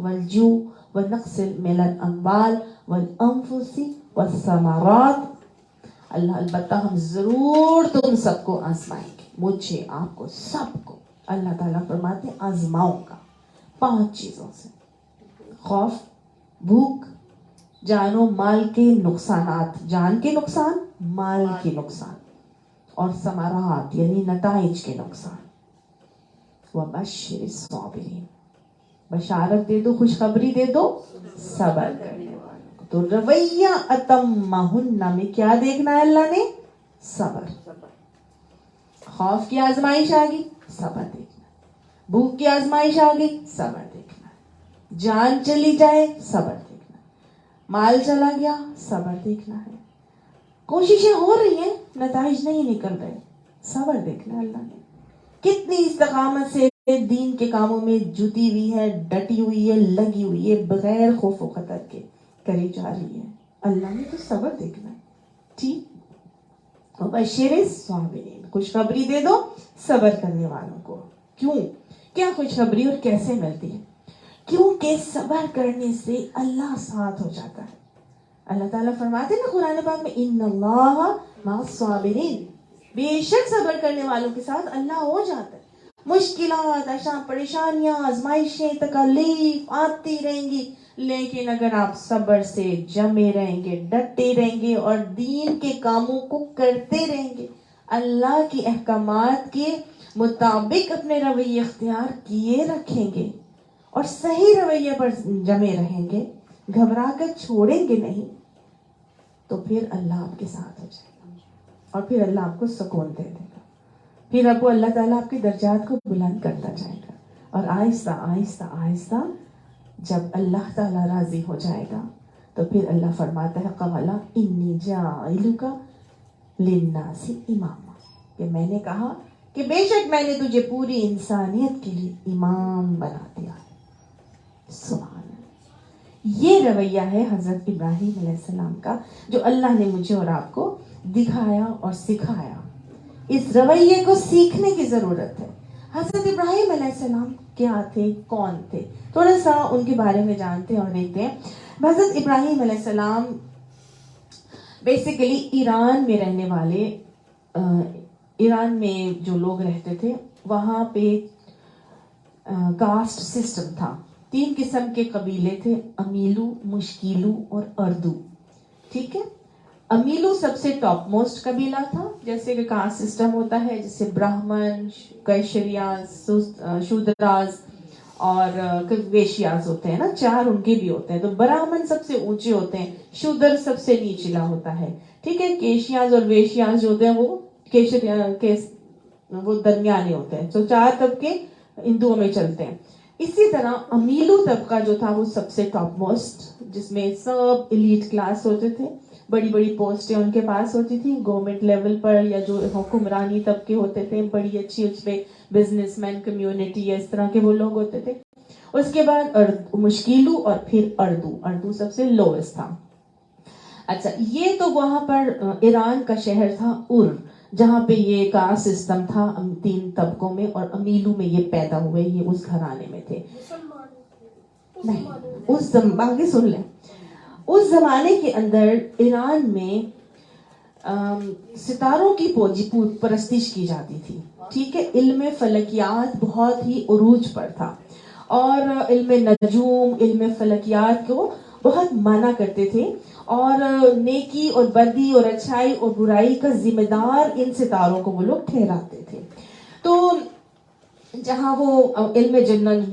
والجوع ونقص من الأموال والأنفس والثمرات. اللہ البتہ ہم ضرور تم سب کو آزمائیں گے, مجھے, آپ کو, سب کو. اللہ تعالیٰ فرماتے ہیں آزماؤں گا 5 چیزوں سے: خوف, بھوک, جان و مال کے نقصانات, جان کے نقصان, مال کے نقصان, اور ثمرات یعنی نتائج کے نقصان. وَبَشِّرِ الصَّابِرِينَ, بشارت دے دو, خوشخبری دے دو صبر کرنے والوں کو. تو رویہ اتمہن میں کیا دیکھنا ہے اللہ نے؟ صبر. خوف کی آزمائش آ گئی, صبر دیکھنا. بھوک کی آزمائش آ گئی, صبر دیکھنا. جان چلی جائے, صبر دیکھنا. مال چلا گیا, صبر دیکھنا ہے. کوششیں ہو رہی ہیں, نتائج نہیں نکل رہے, صبر دیکھنا. اللہ نے کتنی استقامت سے دین کے کاموں میں جتی ہوئی ہے, ڈٹی ہوئی ہے, لگی ہوئی ہے, بغیر خوف و خطر کے کری جا رہی ہے. اللہ نے تو صبر دیکھنا ہے. ٹھیک. وبشر الصابرین, خوشخبری دے دو صبر کرنے والوں کو. کیوں؟ کیا خوشخبری اور کیسے ملتی ہے؟ کیونکہ صبر کرنے سے اللہ ساتھ ہو جاتا ہے. اللہ تعالیٰ فرماتے ہیں نا قرآن پاک میں, ان اللہ مع الصابرین, بے شک صبر کرنے والوں کے ساتھ اللہ ہو جاتا ہے. مشکلات, پریشانیاں, آزمائشیں, تکالیف آتی رہیں گی, لیکن اگر آپ صبر سے جمے رہیں گے, ڈٹے رہیں گے اور دین کے کاموں کو کرتے رہیں گے, اللہ کے احکامات کے مطابق اپنے رویے اختیار کیے رکھیں گے اور صحیح رویے پر جمے رہیں گے, گھبرا کر چھوڑیں گے نہیں, تو پھر اللہ آپ کے ساتھ ہو جائے گا اور پھر اللہ آپ کو سکون دے دے گا. پھر اب وہ اللہ تعالیٰ آپ کے درجات کو بلند کرتا جائے گا. اور آہستہ آہستہ آہستہ جب اللہ تعالیٰ راضی ہو جائے گا تو پھر اللہ فرماتا ہے قَالَ إِنِّي جَاعِلُكَ لِلنَّاسِ إِمَامًا, کہ میں نے کہا کہ بے شک میں نے تجھے پوری انسانیت کے لیے امام بنا دیا ہے. سبحان اللہ. یہ رویہ ہے حضرت ابراہیم علیہ السلام کا, جو اللہ نے مجھے اور آپ کو دکھایا اور سکھایا. اس رویے کو سیکھنے کی ضرورت ہے. حضرت ابراہیم علیہ السلام کیا تھے, کون تھے, تھوڑا سا ان کے بارے میں جانتے ہیں اور دیکھتے ہیں. حضرت ابراہیم علیہ السلام بیسیکلی ایران میں رہنے والے, ایران میں جو لوگ رہتے تھے وہاں پہ کاسٹ سسٹم تھا. 3 قسم کے قبیلے تھے, امیلو, مشکیلو اور اردو. ٹھیک ہے. امیلو سب سے ٹاپ موسٹ قبیلہ تھا, جیسے کہ کاسٹ سسٹم ہوتا ہے, جیسے براہمن, کیشریاز, شودراز اور ویشیاز ہوتے ہیں نا, 4 ان کے بھی ہوتے ہیں. تو براہمن سب سے اونچے ہوتے ہیں, شودر سب سے نیچلا ہوتا ہے. ٹھیک ہے. کیشیاز اور ویشیاز جو ہوتے ہیں وہ درمیانے ہوتے ہیں. تو 4 طبقے ہندوؤں میں چلتے ہیں. اسی طرح امیلو طبقہ جو تھا وہ سب سے ٹاپ موسٹ, جس میں سب ایلیٹ کلاس ہوتے تھے, بڑی بڑی پوسٹیں ان کے پاس ہوتی تھی گورنمنٹ لیول پر, یا جو حکمرانی طبقے ہوتے تھے بڑی اچھی, اس پہ بزنس مین کمیونٹی یا اس طرح کے وہ لوگ ہوتے تھے. اس کے بعد مشکیلو اور پھر اردو سب سے لوئسٹ تھا. اچھا, یہ تو وہاں پر ایران کا شہر تھا جہاں پہ یہ کاسٹ سسٹم تھا 3 طبقوں میں, اور امیلو میں یہ پیدا ہوئے, یہ اس گھرانے میں تھے. نہیں, اس آگے سن لیں. اس زمانے کے اندر ایران میں ستاروں کی پرستش کی جاتی تھی. ٹھیک ہے. علم فلکیات بہت ہی عروج پر تھا, اور علم نجوم, علم فلکیات کو بہت مانا کرتے تھے, اور نیکی اور بدی اور اچھائی اور برائی کا ذمہ دار ان ستاروں کو وہ لوگ ٹھہراتے تھے. تو جہاں وہ علم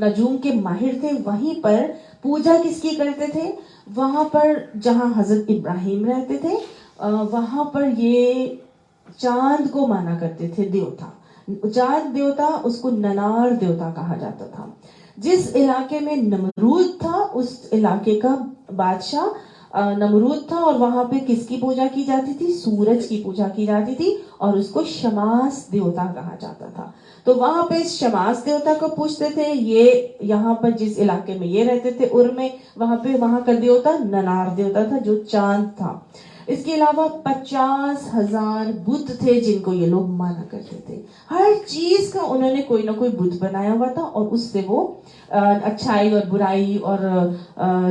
نجوم کے ماہر تھے, وہیں پر پوجا کس کی کرتے تھے؟ وہاں پر جہاں حضرت ابراہیم رہتے تھے وہاں پر یہ چاند کو مانا کرتے تھے دیوتا. چاند دیوتا, اس کو ننار دیوتا کہا جاتا تھا. جس علاقے میں نمرود تھا اس علاقے کا بادشاہ نمرود تھا, اور وہاں پہ کس کی پوجا کی جاتی تھی؟ سورج کی پوجا کی جاتی تھی, اور اس کو شماس دیوتا کہا جاتا تھا. تو وہاں پہ شماس دیوتا کو پوچھتے تھے. یہ یہاں پر جس علاقے میں یہ رہتے تھے میں, وہاں کا دیوتا ننار دیوتا تھا, جو چاند تھا. اس کے علاوہ 50,000 بت تھے جن کو یہ لوگ مانا کرتے تھے. ہر چیز کا انہوں نے کوئی نہ کوئی بت بنایا ہوا تھا اور اس سے وہ اچھائی اور برائی اور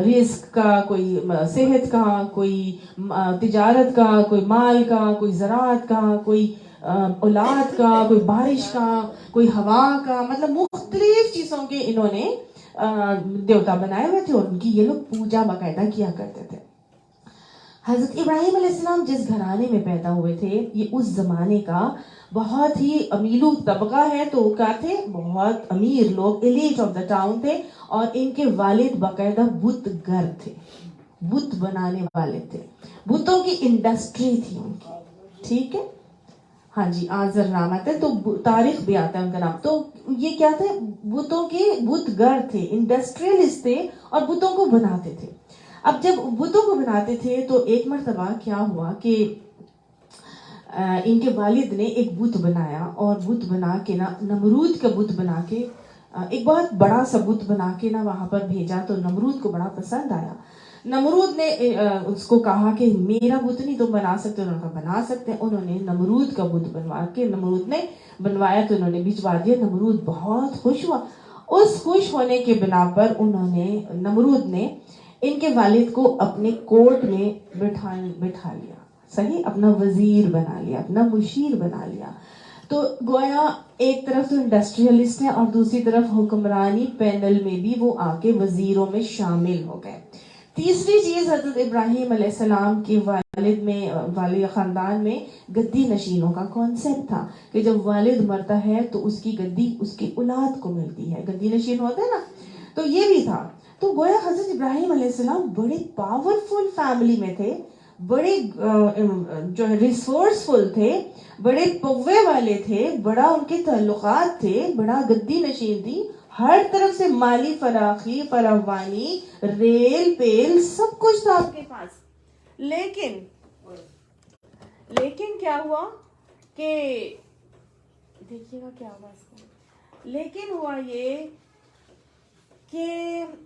رزق کا، کوئی صحت کا، کوئی تجارت کا، کوئی مال کا، کوئی زراعت کا، کوئی اولاد کا، کوئی بارش کا، کوئی ہوا کا، مطلب مختلف چیزوں کے انہوں نے دیوتا بنائے ہوئے تھے اور ان کی یہ لوگ پوجا باقاعدہ کیا کرتے تھے. حضرت ابراہیم علیہ السلام جس گھرانے میں پیدا ہوئے تھے یہ اس زمانے کا بہت ہی امیرو طبقہ ہے، تو وہ کیا تھے؟ بہت امیر لوگ، ایلیٹ آف دا ٹاؤن تھے، اور ان کے والد باقاعدہ بت گر تھے، بت بنانے والے تھے، بتوں کی انڈسٹری تھی ان کی. ٹھیک ہے، ہاں جی، آذر نام آتا ہے، تو تاریخ بھی آتا ہے ان کا نام. تو یہ کیا تھے؟ بتوں کے بت گر تھے، انڈسٹریلسٹ تھے اور بتوں کو بناتے تھے. اب جب بتوں کو بناتے تھے تو ایک مرتبہ کیا ہوا کہ ان کے والد نے ایک بت بنایا، اور بت بنا کے نا، نمرود کا بت بنا کے، ایک بہت بڑا سا بت بنا کے نا وہاں پر بھیجا، تو نمرود کو بڑا پسند آیا. نمرود نے اس کو کہا کہ میرا بت نہیں تم بنا سکتے. انہوں نے بنا سکتے. انہوں نے نمرود کا بت بنوا کے، نمرود نے بنوایا تو انہوں نے بھجوا دیا. نمرود بہت خوش ہوا. اس خوش ہونے کے بنا پر نمرود نے ان کے والد کو اپنے کورٹ میں بٹھا لیا، صحیح، اپنا وزیر بنا لیا، اپنا مشیر بنا لیا. تو گویا ایک طرف تو انڈسٹریلسٹ ہیں اور دوسری طرف حکمرانی پینل میں بھی وہ آ کے وزیروں میں شامل ہو گئے. تیسری چیز، حضرت ابراہیم علیہ السلام کے والد خاندان میں گدی نشینوں کا کانسیپٹ تھا کہ جب والد مرتا ہے تو اس کی گدی اس کی اولاد کو ملتی ہے، گدی نشین ہوتا ہے نا، تو یہ بھی تھا. تو گویا حضرت ابراہیم علیہ السلام بڑے پاورفل فیملی میں تھے، بڑے جو ہے ریسورسفل تھے، بڑے قوے والے تھے، بڑا ان کے تعلقات تھے، بڑا گدی نشین تھی، ہر طرف سے مالی فراخی، فراوانی، ریل پیل سب کچھ تھا آپ کے پاس. لیکن کیا ہوا کہ دیکھیے گا کیا ہوا اس کا، لیکن ہوا یہ کہ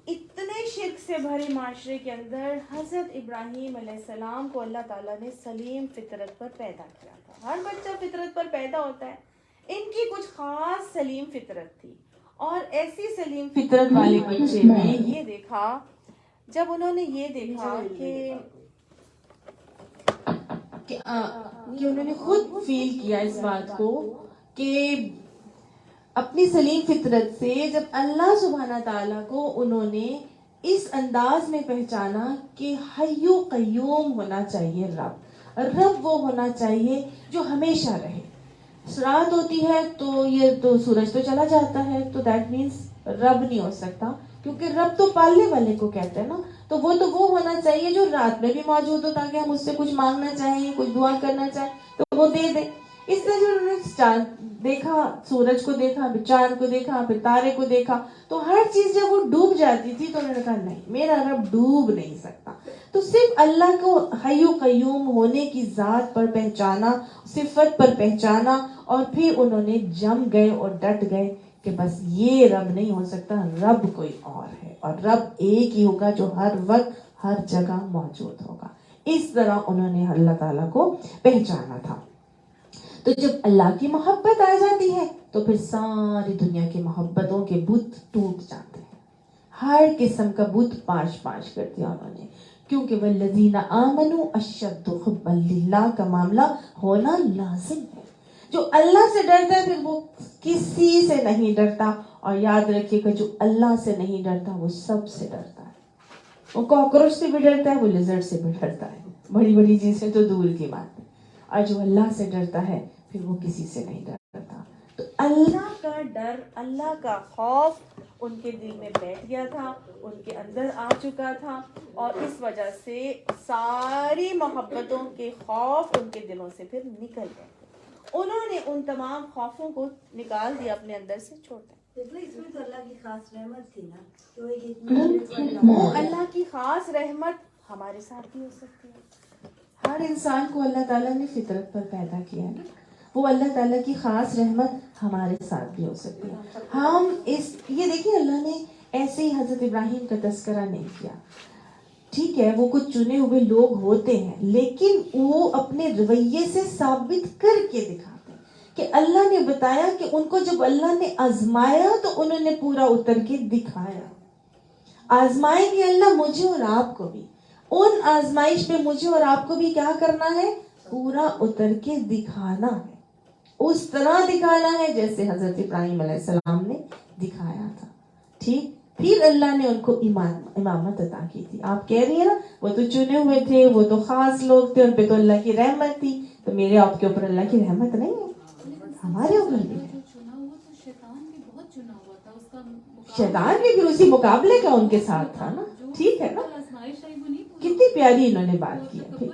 اتنے شرک سے بھرے معاشرے کے اندر حضرت ابراہیم علیہ السلام کو اللہ تعالیٰ نے سلیم فطرت پر پیدا کیا تھا. ہر بچہ فطرت پر پیدا ہوتا ہے، ان کی کچھ خاص سلیم فطرت تھی. اور ایسی سلیم فطرت والے بچے نے یہ دیکھا، جب انہوں نے یہ دیکھا کہ انہوں نے خود فیل کیا اس بات کو کہ اپنی سلیم فطرت سے جب اللہ سبحانہ تعالیٰ کو انہوں نے اس انداز میں پہچانا کہ حی و قیوم ہونا چاہیے، رب وہ ہونا چاہیے جو ہمیشہ رہے. رات ہوتی ہے تو یہ تو سورج تو چلا جاتا ہے، تو دیٹ مینس رب نہیں ہو سکتا، کیونکہ رب تو پالنے والے کو کہتے ہیں نا. تو وہ ہونا چاہیے جو رات میں بھی موجود ہو، تاکہ ہم اس سے کچھ مانگنا چاہیں، کچھ دعا کرنا چاہیں تو وہ دے دے. اس طرح جو انہوں نے دیکھا، سورج کو دیکھا، پھر چاند کو دیکھا، پھر تارے کو دیکھا، تو ہر چیز جب وہ ڈوب جاتی تھی تو انہوں نے کہا نہیں، میرا رب ڈوب نہیں سکتا. تو صرف اللہ کو حی و قیوم ہونے کی ذات پر پہچانا، صفت پر پہچانا، اور پھر انہوں نے جم گئے اور ڈٹ گئے کہ بس یہ رب نہیں ہو سکتا، رب کوئی اور ہے، اور رب ایک ہی ہوگا جو ہر وقت ہر جگہ موجود ہوگا. اس طرح انہوں نے اللہ تعالیٰ کو پہچانا تھا. تو جب اللہ کی محبت آ جاتی ہے تو پھر ساری دنیا کی محبتوں کے بت ٹوٹ جاتے ہیں. ہر قسم کا بت پاش کر دیا انہوں نے، کیونکہ والذین آمنوا اشد حبا للہ کا معاملہ ہونا لازم ہے. جو اللہ سے ڈرتا ہے پھر وہ کسی سے نہیں ڈرتا، اور یاد رکھیے کہ جو اللہ سے نہیں ڈرتا وہ سب سے ڈرتا ہے. وہ کاکروچ سے بھی ڈرتا ہے، وہ لیزرڈ سے بھی ڈرتا ہے، بڑی بڑی چیزیں تو دور کی بات ہے. اور جو اللہ سے ڈرتا ہے پھر وہ کسی سے نہیں ڈرتا. تو اللہ کا ڈر، اللہ کا خوف ان کے دل میں بیٹھ گیا تھا، ان کے اندر آ چکا تھا، اور اس وجہ سے ساری محبتوں کے خوف ان کے دلوں سے پھر نکل گئے. انہوں نے ان تمام خوفوں کو نکال دیا، اپنے اندر سے چھوڑ دیا. اس میں تو اللہ کی خاص رحمت تھی نا، وہ اللہ کی خاص رحمت ہمارے ساتھ بھی ہو سکتی ہے. ہر انسان کو اللہ تعالیٰ نے فطرت پر پیدا کیا ہے نا، وہ اللہ تعالیٰ کی خاص رحمت ہمارے ساتھ بھی ہو سکتی ہے. ہم یہ دیکھیں، اللہ نے ایسے ہی حضرت ابراہیم کا تذکرہ نہیں کیا. ٹھیک ہے وہ کچھ چنے ہوئے لوگ ہوتے ہیں لیکن وہ اپنے رویے سے ثابت کر کے دکھاتے ہیں کہ اللہ نے بتایا کہ ان کو جب اللہ نے آزمایا تو انہوں نے پورا اتر کے دکھایا. آزمائیں گے اللہ مجھے اور آپ کو بھی, ان آزمائش پہ مجھے اور آپ کو بھی کیا کرنا ہے, پورا اتر کے دکھانا ہے, اس طرح دکھانا ہے جیسے حضرت ابراہیم علیہ السلام نے دکھایا تھا. ٹھیک, پھر اللہ نے ان کو امامت عطا کی تھی. آپ کہہ رہی ہیں نا وہ تو چنے ہوئے تھے, وہ تو خاص لوگ تھے, ان پہ تو اللہ کی رحمت تھی. تو میرے آپ کے اوپر اللہ کی رحمت نہیں ہے, ہمارے اوپر بھی ہے. شیطان بھی پھر اسی مقابلے کا ان کے ساتھ تھا نا. ٹھیک ہے نا, کتنی پیاری انہوں نے بات کی. پھر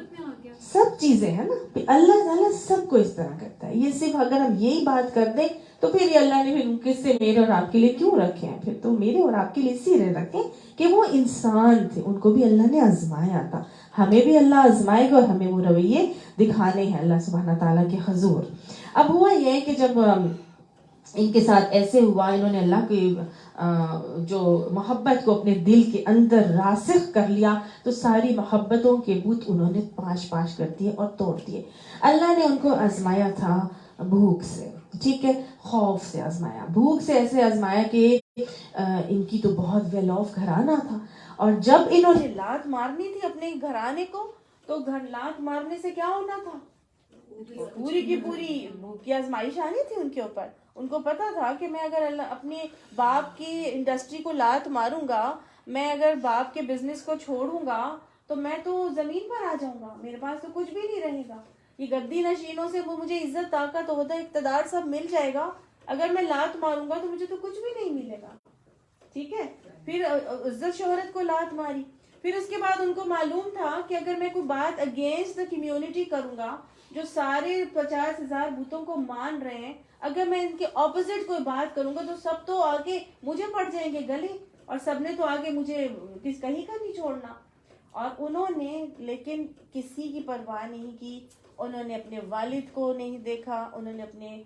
سب چیزیں ہیں نا, اللہ تعالیٰ سب کو اس طرح کرتا ہے. یہ صرف اگر ہم یہی بات کر دیں تو پھر یہ اللہ نے پھر کس سے میرے اور آپ کے لیے کیوں رکھے ہیں؟ پھر تو میرے اور آپ کے لیے اسی لیے رکھے کہ وہ انسان تھے, ان کو بھی اللہ نے آزمایا تھا, ہمیں بھی اللہ آزمائے گا اور ہمیں وہ رویے دکھانے ہیں اللہ سبحانہ تعالیٰ کے حضور. اب ہوا یہ ہے کہ جب ان کے ساتھ ایسے ہوا, انہوں نے اللہ کی جو محبت کو اپنے دل کے اندر راسخ کر لیا تو ساری محبتوں کے بت انہوں نے پاش پاش کر دیے اور توڑ دیے. اللہ نے ان کو آزمایا تھا بھوک سے, ٹھیک ہے, خوف سے آزمایا, بھوک سے ایسے آزمایا کہ ان کی تو بہت ویل آف گھرانہ تھا, اور جب انہوں نے لات مارنی تھی اپنے گھرانے کو تو لات مارنے سے کیا ہونا تھا, پوری کی پوری بھوک کی آزمائش آنی تھی ان کے اوپر. ان کو پتا تھا کہ میں اگر اپنے باپ کی انڈسٹری کو لات ماروں گا, میں اگر باپ کے بزنس کو چھوڑوں گا تو میں تو زمین پر آ جاؤں گا, میرے پاس تو کچھ بھی نہیں رہے گا. یہ گدی نشینوں سے وہ مجھے عزت, طاقت, عہدہ, اقتدار سب مل جائے گا, اگر میں لات ماروں گا تو مجھے تو کچھ بھی نہیں ملے گا. ٹھیک ہے, پھر عزت شہرت کو لات ماری. پھر اس کے بعد ان کو معلوم تھا کہ اگر میں کوئی بات اگینسٹ دا کمیونٹی کروں گا جو سارے 50,000 بتوں کو مان رہے ہیں, اگر میں ان کے اپوزٹ کوئی بات کروں گا تو سب تو آگے مجھے پڑ جائیں گے گلے, اور سب نے تو آگے مجھے کہیں کا نہیں چھوڑنا. اور انہوں نے لیکن کسی کی پرواہ نہیں کی, انہوں نے اپنے والد کو نہیں دیکھا, انہوں نے اپنے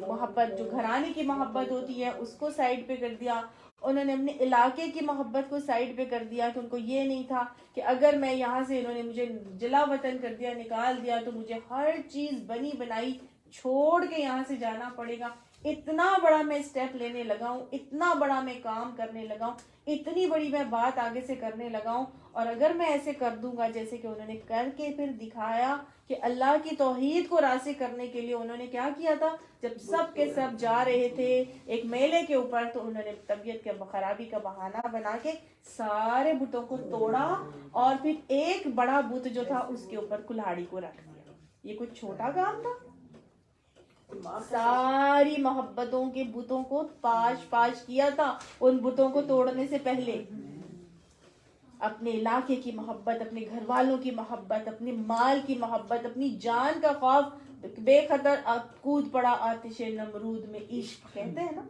محبت جو گھرانے کی محبت ہوتی ہے اس کو سائڈ پہ کر دیا, انہوں نے اپنے علاقے کی محبت کو سائڈ پہ کر دیا کہ ان کو یہ نہیں تھا کہ اگر میں یہاں سے, انہوں نے مجھے جلا وطن کر دیا, نکال دیا, تو مجھے ہر چیز بنی بنائی چھوڑ کے یہاں سے جانا پڑے گا. اتنا بڑا میں اسٹیپ لینے لگا ہوں, اتنا بڑا میں کام کرنے لگا ہوں, اتنی بڑی میں بات آگے سے کرنے لگا ہوں, اور اگر میں ایسے کر دوں گا جیسے کہ انہوں نے کر کے پھر دکھایا کہ اللہ کی توحید کو راسخ کرنے کے لیے انہوں نے کیا کیا تھا, جب سب کے سب جا رہے تھے ایک میلے کے اوپر تو انہوں نے طبیعت کے خرابی کا بہانہ بنا کے سارے بتوں کو توڑا, اور پھر ایک بڑا بت جو تھا اس کے اوپر کلہاڑی کو رکھ دیا. یہ کچھ چھوٹا کام تھا, ساری محبتوں کے بتوں کو پاش پاش کیا تھا. ان بتوں کو توڑنے سے پہلے اپنے علاقے کی محبت, اپنے گھر والوں کی محبت, اپنے مال کی محبت, اپنی جان کا خوف, بے خطر کود پڑا آتش نمرود میں. عشق کہتے ہیں نا,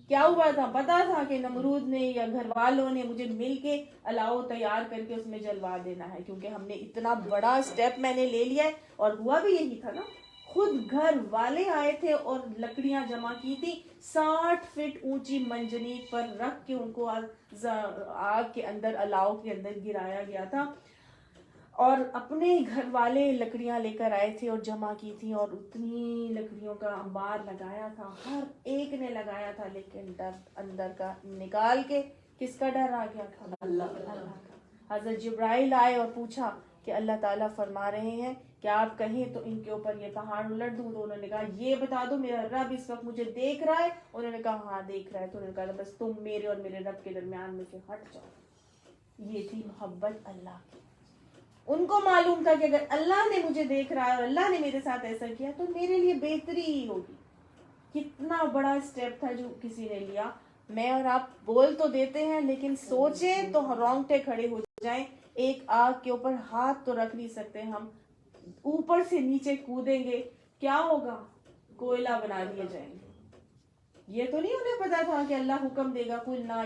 کیا ہوا تھا, پتا تھا کہ نمرود نے یا گھر والوں نے مجھے مل کے الاؤ تیار کر کے اس میں جلوا دینا ہے, کیونکہ ہم نے اتنا بڑا اسٹیپ میں نے لے لیا ہے. اور ہوا بھی یہی تھا نا, خود گھر والے آئے تھے اور لکڑیاں جمع کی تھی, 60 فٹ اونچی منجنیق پر رکھ کے ان کو آگ کے اندر, الاؤ کے اندر گرایا گیا تھا, اور اپنے گھر والے لکڑیاں لے کر آئے تھے اور جمع کی تھی, اور اتنی لکڑیوں کا انبار لگایا تھا, ہر ایک نے لگایا تھا, لیکن ڈر اندر کا نکال کے کس کا ڈر آ گیا تھا, اللہ کا. حضرت جبرائیل آئے اور پوچھا کہ اللہ تعالیٰ فرما رہے ہیں کہ آپ کہیں تو ان کے اوپر یہ پہاڑ الٹ دوں, تو انہوں نے کہا یہ بتا دو میرا رب اس وقت مجھے دیکھ رہا ہے. انہوں نے کہا ہاں دیکھ رہا ہے. تو انہوں نے کہا بس تم میرے اور میرے رب کے درمیان میں سے ہٹ جاؤ. یہ تھی محبت اللہ کی. ان کو معلوم تھا کہ اگر اللہ نے مجھے دیکھ رہا ہے اور اللہ نے میرے ساتھ ایسا کیا تو میرے لیے بہتری ہی ہوگی. کتنا بڑا اسٹیپ تھا جو کسی نے لیا. میں اور آپ بول تو دیتے ہیں لیکن سوچیں تو رونگٹے کھڑے ہو جائیں. ایک آگ کے اوپر ہاتھ تو رکھ نہیں سکتے ہم, اوپر سے نیچے کودیں گے کیا ہوگا, کوئلہ بنا دیے جائیں گے. یہ تو نہیں انہیں پتا تھا کہ اللہ حکم دے گا قلنا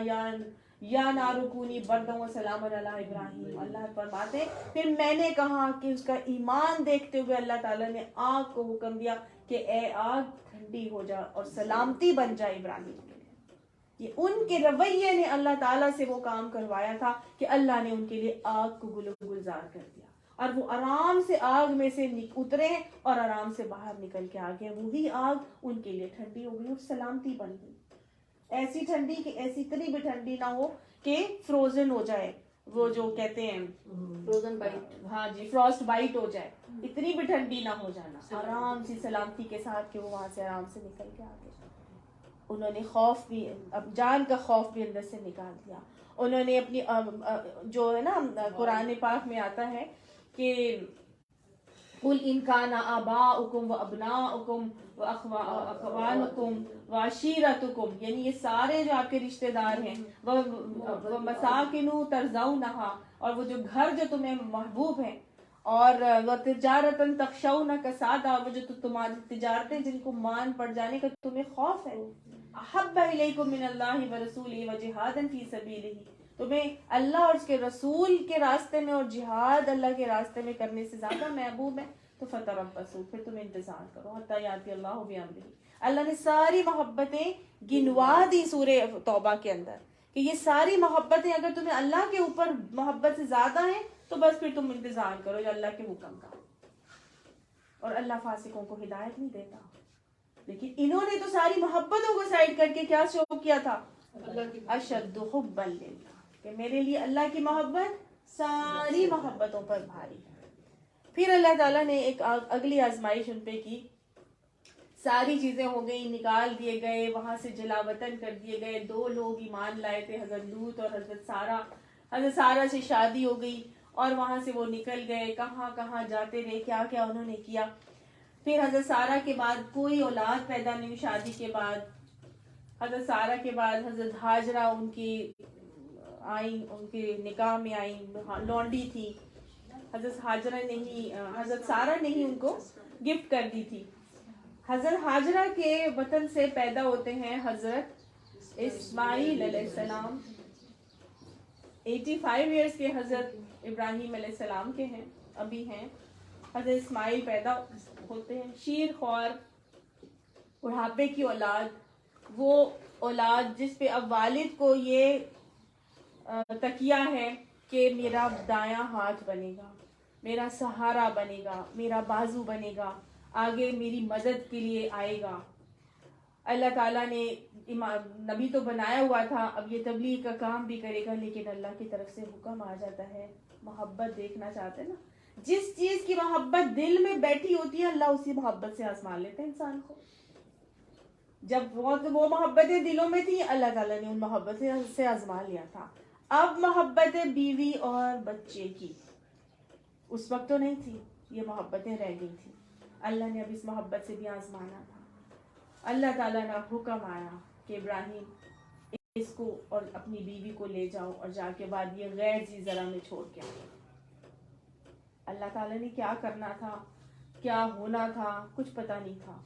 یا نارو کونی برداً و سلام علی ابراہیم. اللہ فرماتے پھر میں نے کہا کہ اس کا ایمان دیکھتے ہوئے اللہ تعالیٰ نے آگ کو حکم دیا کہ اے آگ ٹھنڈی ہو جا اور سلامتی بن جائے ابراہیم کے لیے. یہ ان کے رویے نے اللہ تعالیٰ سے وہ کام کروایا تھا کہ اللہ نے ان کے لیے آگ کو گلزار کر دیا، اور وہ آرام سے آگ میں سے اترے اور آرام سے باہر نکل کے آ گئے. وہی آگ ان کے لیے ٹھنڈی ہو گئی اور سلامتی بن گئی. ایسی ٹھنڈی کہ ایسی اتنی بھی ٹھنڈی نہ ہو کہ فروزن ہو جائے، وہ جو کہتے ہیں فروزن بائٹ، ہاں جی، فروسٹ بائٹ ہو جائے، اتنی بھی ٹھنڈی نہ ہو جانا، آرام سے سلامتی کے ساتھ کہ وہ وہاں سے آرام سے نکل کے آ گئے. انہوں نے خوف بھی، اب جان کا خوف بھی اندر سے نکال دیا. انہوں نے اپنی جو ہے نا قرآن پاک میں آتا ہے کہ قل ان کان آباؤکم و ابناؤکم و اخوانکم و عشیرتکم، یعنی یہ سارے جو آپ کے رشتہ دار ہیں، وہ مساکن ترضونہا، اور وہ جو گھر جو تمہیں محبوب ہیں، اور وہ تجارتن تخشون کسادہ، وہ جو تمہاری تجارتیں جن کو مان پڑ جانے کا تمہیں خوف ہے، احب الیکم من اللہ ورسولہ وجہاد فی سبیلہ، تمہیں اللہ اور اس کے رسول کے راستے میں اور جہاد اللہ کے راستے میں کرنے سے زیادہ محبوب ہے، تو فتربصوا، پھر تم انتظار کرو حتی یاتی اللہ بامرہ. اللہ نے ساری محبتیں گنوا دی سورہ توبہ کے اندر کہ یہ ساری محبتیں اگر تمہیں اللہ کے اوپر محبت سے زیادہ ہیں تو بس پھر تم انتظار کرو جو اللہ کے حکم کا. اور اللہ فاسقوں کو ہدایت نہیں دیتا. لیکن انہوں نے تو ساری محبتوں کو سائڈ کر کے کیا شو کیا تھا؟ اشد حبا للہ، کہ میرے لیے اللہ کی محبت ساری محبتوں پر بھاری ہے. پھر اللہ تعالیٰ نے ایک اگلی آزمائش ان پہ کی. ساری چیزیں ہو گئی، نکال دیے گئے، وہاں سے جلا وطن کر دیے گئے. 2 لوگ ایمان لائے تھے، حضرت لوط اور حضرت سارہ. حضرت سارہ سے شادی ہو گئی اور وہاں سے وہ نکل گئے، کہاں کہاں جاتے رہے، کیا کیا انہوں نے کیا. پھر حضرت سارہ کے بعد کوئی اولاد پیدا نہیں، شادی کے بعد. حضرت سارہ کے بعد حضرت ہاجرہ ان کی آئیں، ان کے نکاح میں آئیں، لونڈی تھی. حضرت ہاجرہ نے ہی، حضرت سارہ نے ہی ان کو گفٹ کر دی تھی. حضرت ہاجرہ کے وطن سے پیدا ہوتے ہیں حضرت اسماعیل علیہ السلام. 85 ایئرس کے حضرت ابراہیم علیہ السلام کے ہیں، ابھی ہیں. حضرت اسماعیل پیدا ہوتے ہیں، شیر خوار بڑھاپے کی اولاد، وہ اولاد جس پہ اب والد کو یہ تکیہ ہے کہ میرا دایاں ہاتھ بنے گا، میرا سہارا بنے گا، میرا بازو بنے گا، آگے میری مدد کے لیے آئے گا. اللہ تعالیٰ نے نبی تو بنایا ہوا تھا، اب یہ تبلیغ کا کام بھی کرے گا. لیکن اللہ کی طرف سے حکم آ جاتا ہے، محبت دیکھنا چاہتے ہیں نا، جس چیز کی محبت دل میں بیٹھی ہوتی ہے اللہ اسی محبت سے آزما لیتے ہیں انسان کو. جب وہ محبتیں دلوں میں تھی، اللہ تعالیٰ نے ان محبتیں سے آزما لیا تھا. اب محبت بیوی اور بچے کی، اس وقت تو نہیں تھی، یہ محبتیں رہ گئی تھی. اللہ نے اب اس محبت سے بھی آزمانا تھا. اللہ تعالیٰ کا حکم آیا کہ ابراہیم اس کو اور اپنی بیوی کو لے جاؤ اور جا کے بعد یہ غیر ذی زرع میں چھوڑ کے آؤ. اللہ تعالیٰ نے کیا کرنا تھا، کیا ہونا تھا، کچھ پتہ نہیں تھا.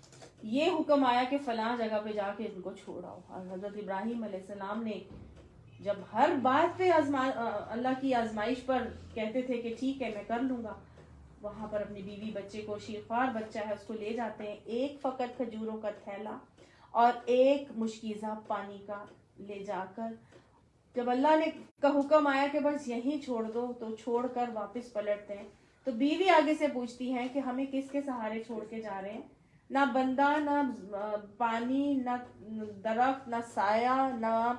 یہ حکم آیا کہ فلاں جگہ پہ جا کے ان کو چھوڑاؤ. اور حضرت ابراہیم علیہ السلام نے جب ہر بات پہ اللہ کی آزمائش پر کہتے تھے کہ ٹھیک ہے میں کر لوں گا، وہاں پر اپنی بیوی بچے کو، شیرخوار بچہ ہے اس کو لے جاتے ہیں. ایک فقط کھجوروں کا تھیلا اور ایک مشکیزہ پانی کا لے جا کر، جب اللہ نے کا حکم آیا کہ بس یہیں چھوڑ دو تو چھوڑ کر واپس پلٹتے ہیں. تو بیوی آگے سے پوچھتی ہیں کہ ہمیں کس کے سہارے چھوڑ کے جا رہے ہیں؟ نہ بندہ، نہ پانی، نہ درخت، نہ سایہ، نہ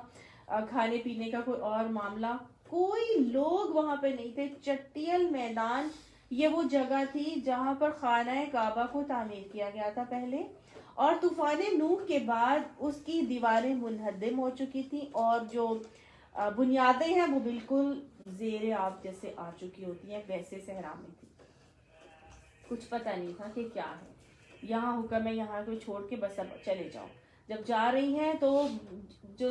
کھانے پینے کا کوئی اور معاملہ. کوئی لوگ وہاں پہ نہیں تھے. چٹیل میدان، یہ وہ جگہ تھی جہاں پر خانہ کعبہ کو تعمیر کیا گیا تھا پہلے، اور طوفان نوح کے بعد اس کی دیواریں منہدم ہو چکی تھی اور جو بنیادیں ہیں وہ بالکل زیر آب جیسے آ چکی ہوتی ہیں، ویسے صحرا میں تھی. کچھ پتہ نہیں تھا کہ کیا ہے. یہاں حکم ہے یہاں کو چھوڑ کے بس اب چلے جاؤ. جب جا رہی ہیں تو جو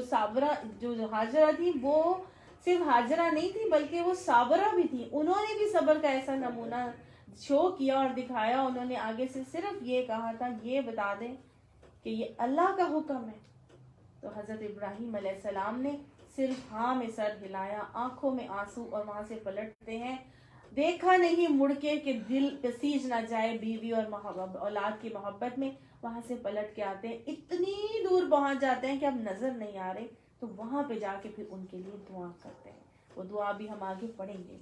ہاجرہ تھی وہ صرف ہاجرہ نہیں تھی بلکہ وہ صابرہ بھی تھی. انہوں نے بھی صبر کا ایسا نمونہ شو کیا اور دکھایا. انہوں نے آگے سے صرف یہ کہا تھا یہ بتا دیں کہ یہ اللہ کا حکم ہے. تو حضرت ابراہیم علیہ السلام نے صرف ہاں میں سر ہلایا، آنکھوں میں آنسو، اور وہاں سے پلٹتے ہیں. دیکھا نہیں مڑ کے کہ دل پسیج نہ جائے بیوی اور اولاد کی محبت میں. وہاں سے پلٹ کے آتے ہیں، اتنی دور پہنچ جاتے ہیں کہ اب نظر نہیں آ رہے. تو تو وہاں پہ جا کے پھر ان کے لیے دعا کرتے ہیں. وہ دعا بھی ہم آگے پڑھیں گے.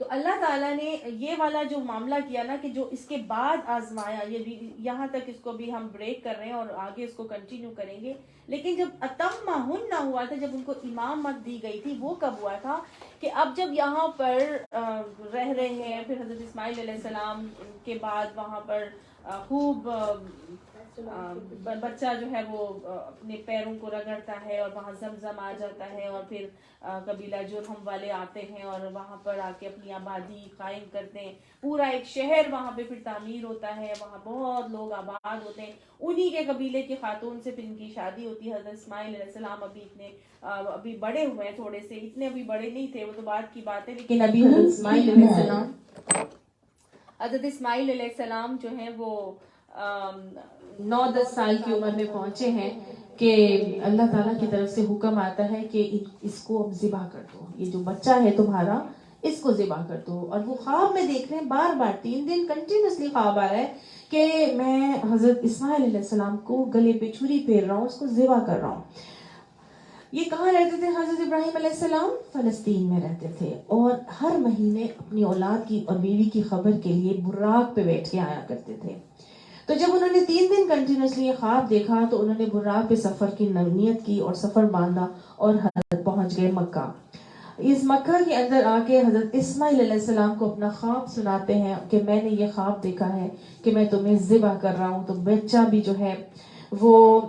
تو اللہ تعالیٰ نے یہ والا جو معاملہ کیا نا کہ جو اس کے بعد آزمایا، یہ بھی یہاں تک اس کو بھی ہم بریک کر رہے ہیں اور آگے اس کو کنٹینیو کریں گے. لیکن جب اتمہن نہ ہوا تھا، جب ان کو امامت دی گئی تھی، وہ کب ہوا تھا کہ اب جب یہاں پر رہ رہے ہیں، پھر حضرت اسماعیل علیہ السلام کے بعد وہاں پر خوب بچہ جو ہے وہ اپنے پیروں کو رگڑتا ہے اور وہاں زمزم آ جاتا ہے، اور پھر قبیلہ جرہم والے آتے ہیں اور وہاں پر آ کے اپنی آبادی قائم کرتے ہیں. پورا ایک شہر وہاں پہ پھر تعمیر ہوتا ہے، وہاں بہت لوگ آباد ہوتے ہیں. انہی کے قبیلے کی خاتون سے پھر ان کی شادی ہوتی ہے. حضرت اسماعیل علیہ السلام ابھی بڑے ہوئے ہیں، تھوڑے سے اتنے ابھی بڑے نہیں تھے، وہ تو بعد کی بات ہے، لیکن ابھی حضرت اسماعیل علیہ السلام جو ہیں وہ 9-10 سال کی عمر میں پہنچے ہیں کہ اللہ تعالیٰ کی طرف سے حکم آتا ہے کہ اس کو اب ذبح کر دو، یہ جو بچہ ہے تمہارا اس کو ذبح کر دو. اور وہ خواب میں دیکھ رہے ہیں، بار بار 3 دن کنٹینیوسلی خواب آ رہا ہے کہ میں حضرت اسماعیل علیہ السلام کو گلے پہ چھری پھیر رہا ہوں، اس کو ذبح کر رہا ہوں. یہ کہاں رہتے تھے حضرت ابراہیم علیہ السلام؟ فلسطین میں رہتے تھے، اور ہر مہینے اپنی اولاد کی اور بیوی کی خبر کے لیے براق پہ بیٹھ کے آیا کرتے تھے. تو جب انہوں نے 3 دن کنٹینیوسلی یہ خواب دیکھا تو انہوں نے براق پہ سفر کی نیت کی اور سفر باندھا اور حضرت پہنچ گئے مکہ. اس مکہ کے اندر آ کے حضرت اسماعیل علیہ السلام کو اپنا خواب سناتے ہیں کہ میں نے یہ خواب دیکھا ہے کہ میں تمہیں ذبح کر رہا ہوں. تو بچہ بھی جو ہے وہ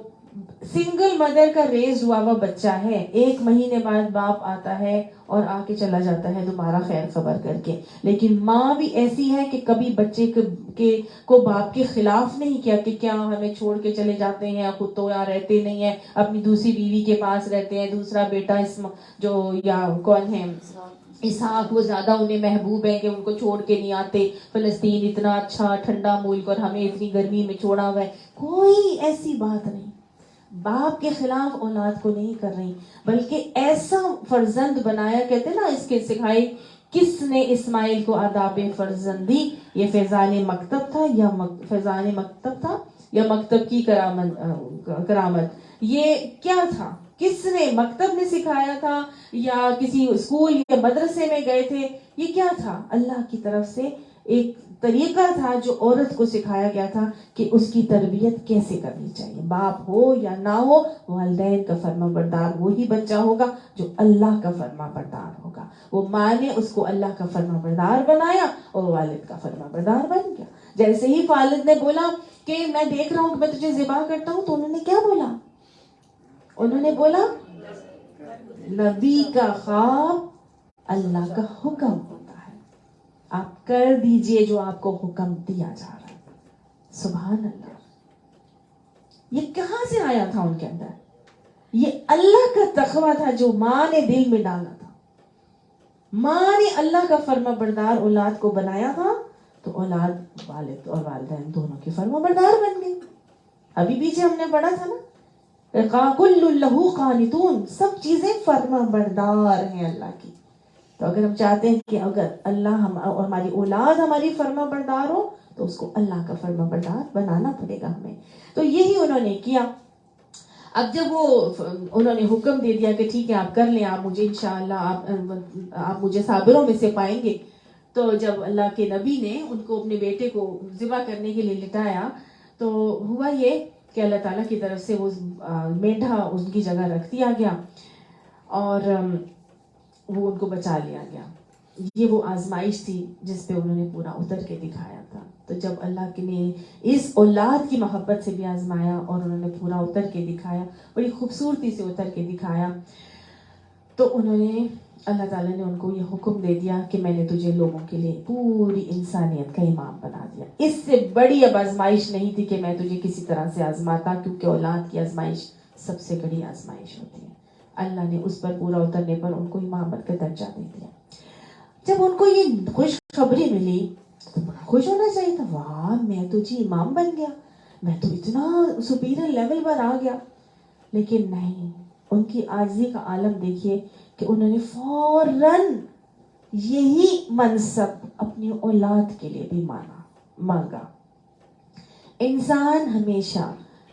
سنگل مدر کا ریز ہوا ہوا بچہ ہے. 1 مہینے بعد باپ آتا ہے اور آ کے چلا جاتا ہے دوبارہ خیر خبر کر کے. لیکن ماں بھی ایسی ہے کہ کبھی بچے کو باپ کے خلاف نہیں کیا کہ کیا ہمیں چھوڑ کے چلے جاتے ہیں، خود تو یہاں رہتے نہیں ہیں، اپنی دوسری بیوی کے پاس رہتے ہیں. دوسرا بیٹا جو یا کون ہے اسحاق، وہ زیادہ انہیں محبوب ہے کہ ان کو چھوڑ کے نہیں آتے. فلسطین اتنا اچھا ٹھنڈا ملک اور ہمیں اتنی گرمی میں چھوڑا ہوا ہے. کوئی ایسی بات نہیں، باپ کے خلاف اولاد کو نہیں کر رہی، بلکہ ایسا فرزند بنایا. کہتے نا اس کے سکھائی کس نے اسماعیل کو آداب فرزندی، یہ فیضان مکتب تھا یا مکتب کی کرامت. یہ کیا تھا؟ کس نے؟ مکتب نے سکھایا تھا یا کسی اسکول یا مدرسے میں گئے تھے؟ یہ کیا تھا؟ اللہ کی طرف سے ایک طریقہ تھا جو عورت کو سکھایا گیا تھا کہ اس کی تربیت کیسے کرنی چاہیے. باپ ہو یا نہ ہو، والدین کا فرما بردار وہی بچہ ہوگا جو اللہ کا فرما بردار ہوگا. وہ ماں نے اس کو اللہ کا فرما بردار بنایا اور والد کا فرما بردار بن گیا. جیسے ہی والد نے بولا کہ میں دیکھ رہا ہوں کہ میں تجھے ذبح کرتا ہوں، تو انہوں نے کیا بولا؟ انہوں نے بولا نبی کا خواب اللہ کا حکم ہوتا ہے، آپ کر دیجئے جو آپ کو حکم دیا جا رہا ہے. سبحان اللہ. یہ کہاں سے آیا تھا ان کے اندر؟ یہ اللہ کا تقویٰ تھا جو ماں نے دل میں ڈالا تھا. ماں نے اللہ کا فرما بردار اولاد کو بنایا تھا تو اولاد والد اور والدین دونوں کے فرما بردار بن گئے. ابھی پیچھے ہم نے پڑھا تھا نا، کُلٌّ لَهُ قانتون، سب چیزیں فرما بردار ہیں اللہ کی. تو اگر ہم چاہتے ہیں کہ اگر اللہ اور ہماری اولاد ہماری فرما بردار ہو تو اس کو اللہ کا فرما بردار بنانا پڑے گا ہمیں. تو یہی انہوں نے کیا. اب جب انہوں نے حکم دے دیا کہ ٹھیک ہے آپ کر لیں، آپ مجھے انشاءاللہ آپ مجھے صابروں میں سے پائیں گے. تو جب اللہ کے نبی نے ان کو اپنے بیٹے کو ذبح کرنے کے لیے لٹایا تو ہوا یہ کہ اللہ تعالیٰ کی طرف سے وہ مینڈھا ان کی جگہ رکھ دیا گیا اور وہ ان کو بچا لیا گیا. یہ وہ آزمائش تھی جس پہ انہوں نے پورا اتر کے دکھایا تھا. تو جب اللہ کے نے اس اولاد کی محبت سے بھی آزمایا اور انہوں نے پورا اتر کے دکھایا، بڑی خوبصورتی سے اتر کے دکھایا، تو انہوں نے اللہ تعالیٰ نے ان کو یہ حکم دے دیا کہ میں نے تجھے لوگوں کے لیے پوری انسانیت کا امام بنا دیا. اس سے بڑی اب آزمائش نہیں تھی کہ میں تجھے کسی طرح سے آزماتا، کیونکہ اولاد کی آزمائش سب سے بڑی آزمائش ہوتی ہے. اللہ نے اس پر پورا اترنے پر ان کو امامت کا درجہ دے دیا. جب ان کو یہ خوشخبری ملی تو بڑا خوش ہونا چاہیے تھا. واہ، میں تو جی امام بن گیا، میں تو اتنا سپیریئر لیول پر آ گیا. لیکن نہیں، ان کی عاجزی کا عالم دیکھیے کہ انہوں نے فوراً یہی منصب اپنی اولاد کے لیے بھی مانگا. انسان ہمیشہ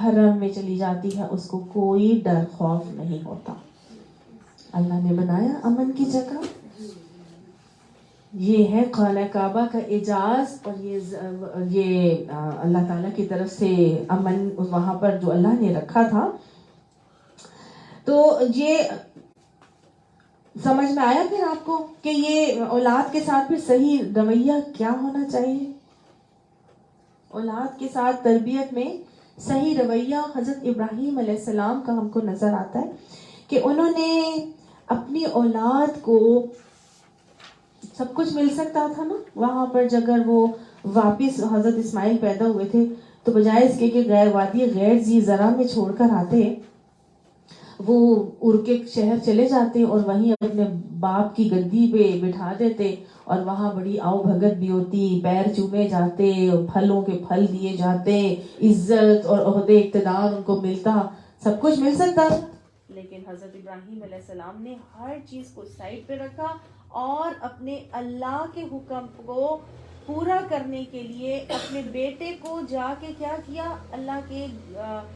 حرم میں چلی جاتی ہے اس کو کوئی ڈر خوف نہیں ہوتا. اللہ نے بنایا امن کی جگہ. یہ ہے خانہ کعبہ کا اعجاز، اور یہ اللہ تعالیٰ کی طرف سے امن وہاں پر جو اللہ نے رکھا تھا. تو یہ سمجھ میں آیا پھر آپ کو کہ یہ اولاد کے ساتھ پھر صحیح رویہ کیا ہونا چاہیے. اولاد کے ساتھ تربیت میں صحیح رویہ حضرت ابراہیم علیہ السلام کا ہم کو نظر آتا ہے کہ انہوں نے اپنی اولاد کو سب کچھ مل سکتا تھا نا وہاں پر. اگر وہ واپس حضرت اسماعیل پیدا ہوئے تھے تو بجائے اس کے کہ غیر وادی غیر ذی زرع میں چھوڑ کر آتے، وہ اڑ کے شہر چلے جاتے اور وہیں اپنے باپ کی گدی پہ بٹھا دیتے، اور وہاں بڑی آؤ بھگت بھی ہوتی، پیر چومے جاتے، پھلوں کے پھل دیے جاتے، عزت اور عہدے اقتدار ان کو ملتا، سب کچھ مل سکتا. لیکن حضرت ابراہیم علیہ السلام نے ہر چیز کو سائڈ پہ رکھا اور اپنے اللہ کے حکم کو پورا کرنے کے لیے اپنے بیٹے کو جا کے کیا کیا، اللہ کے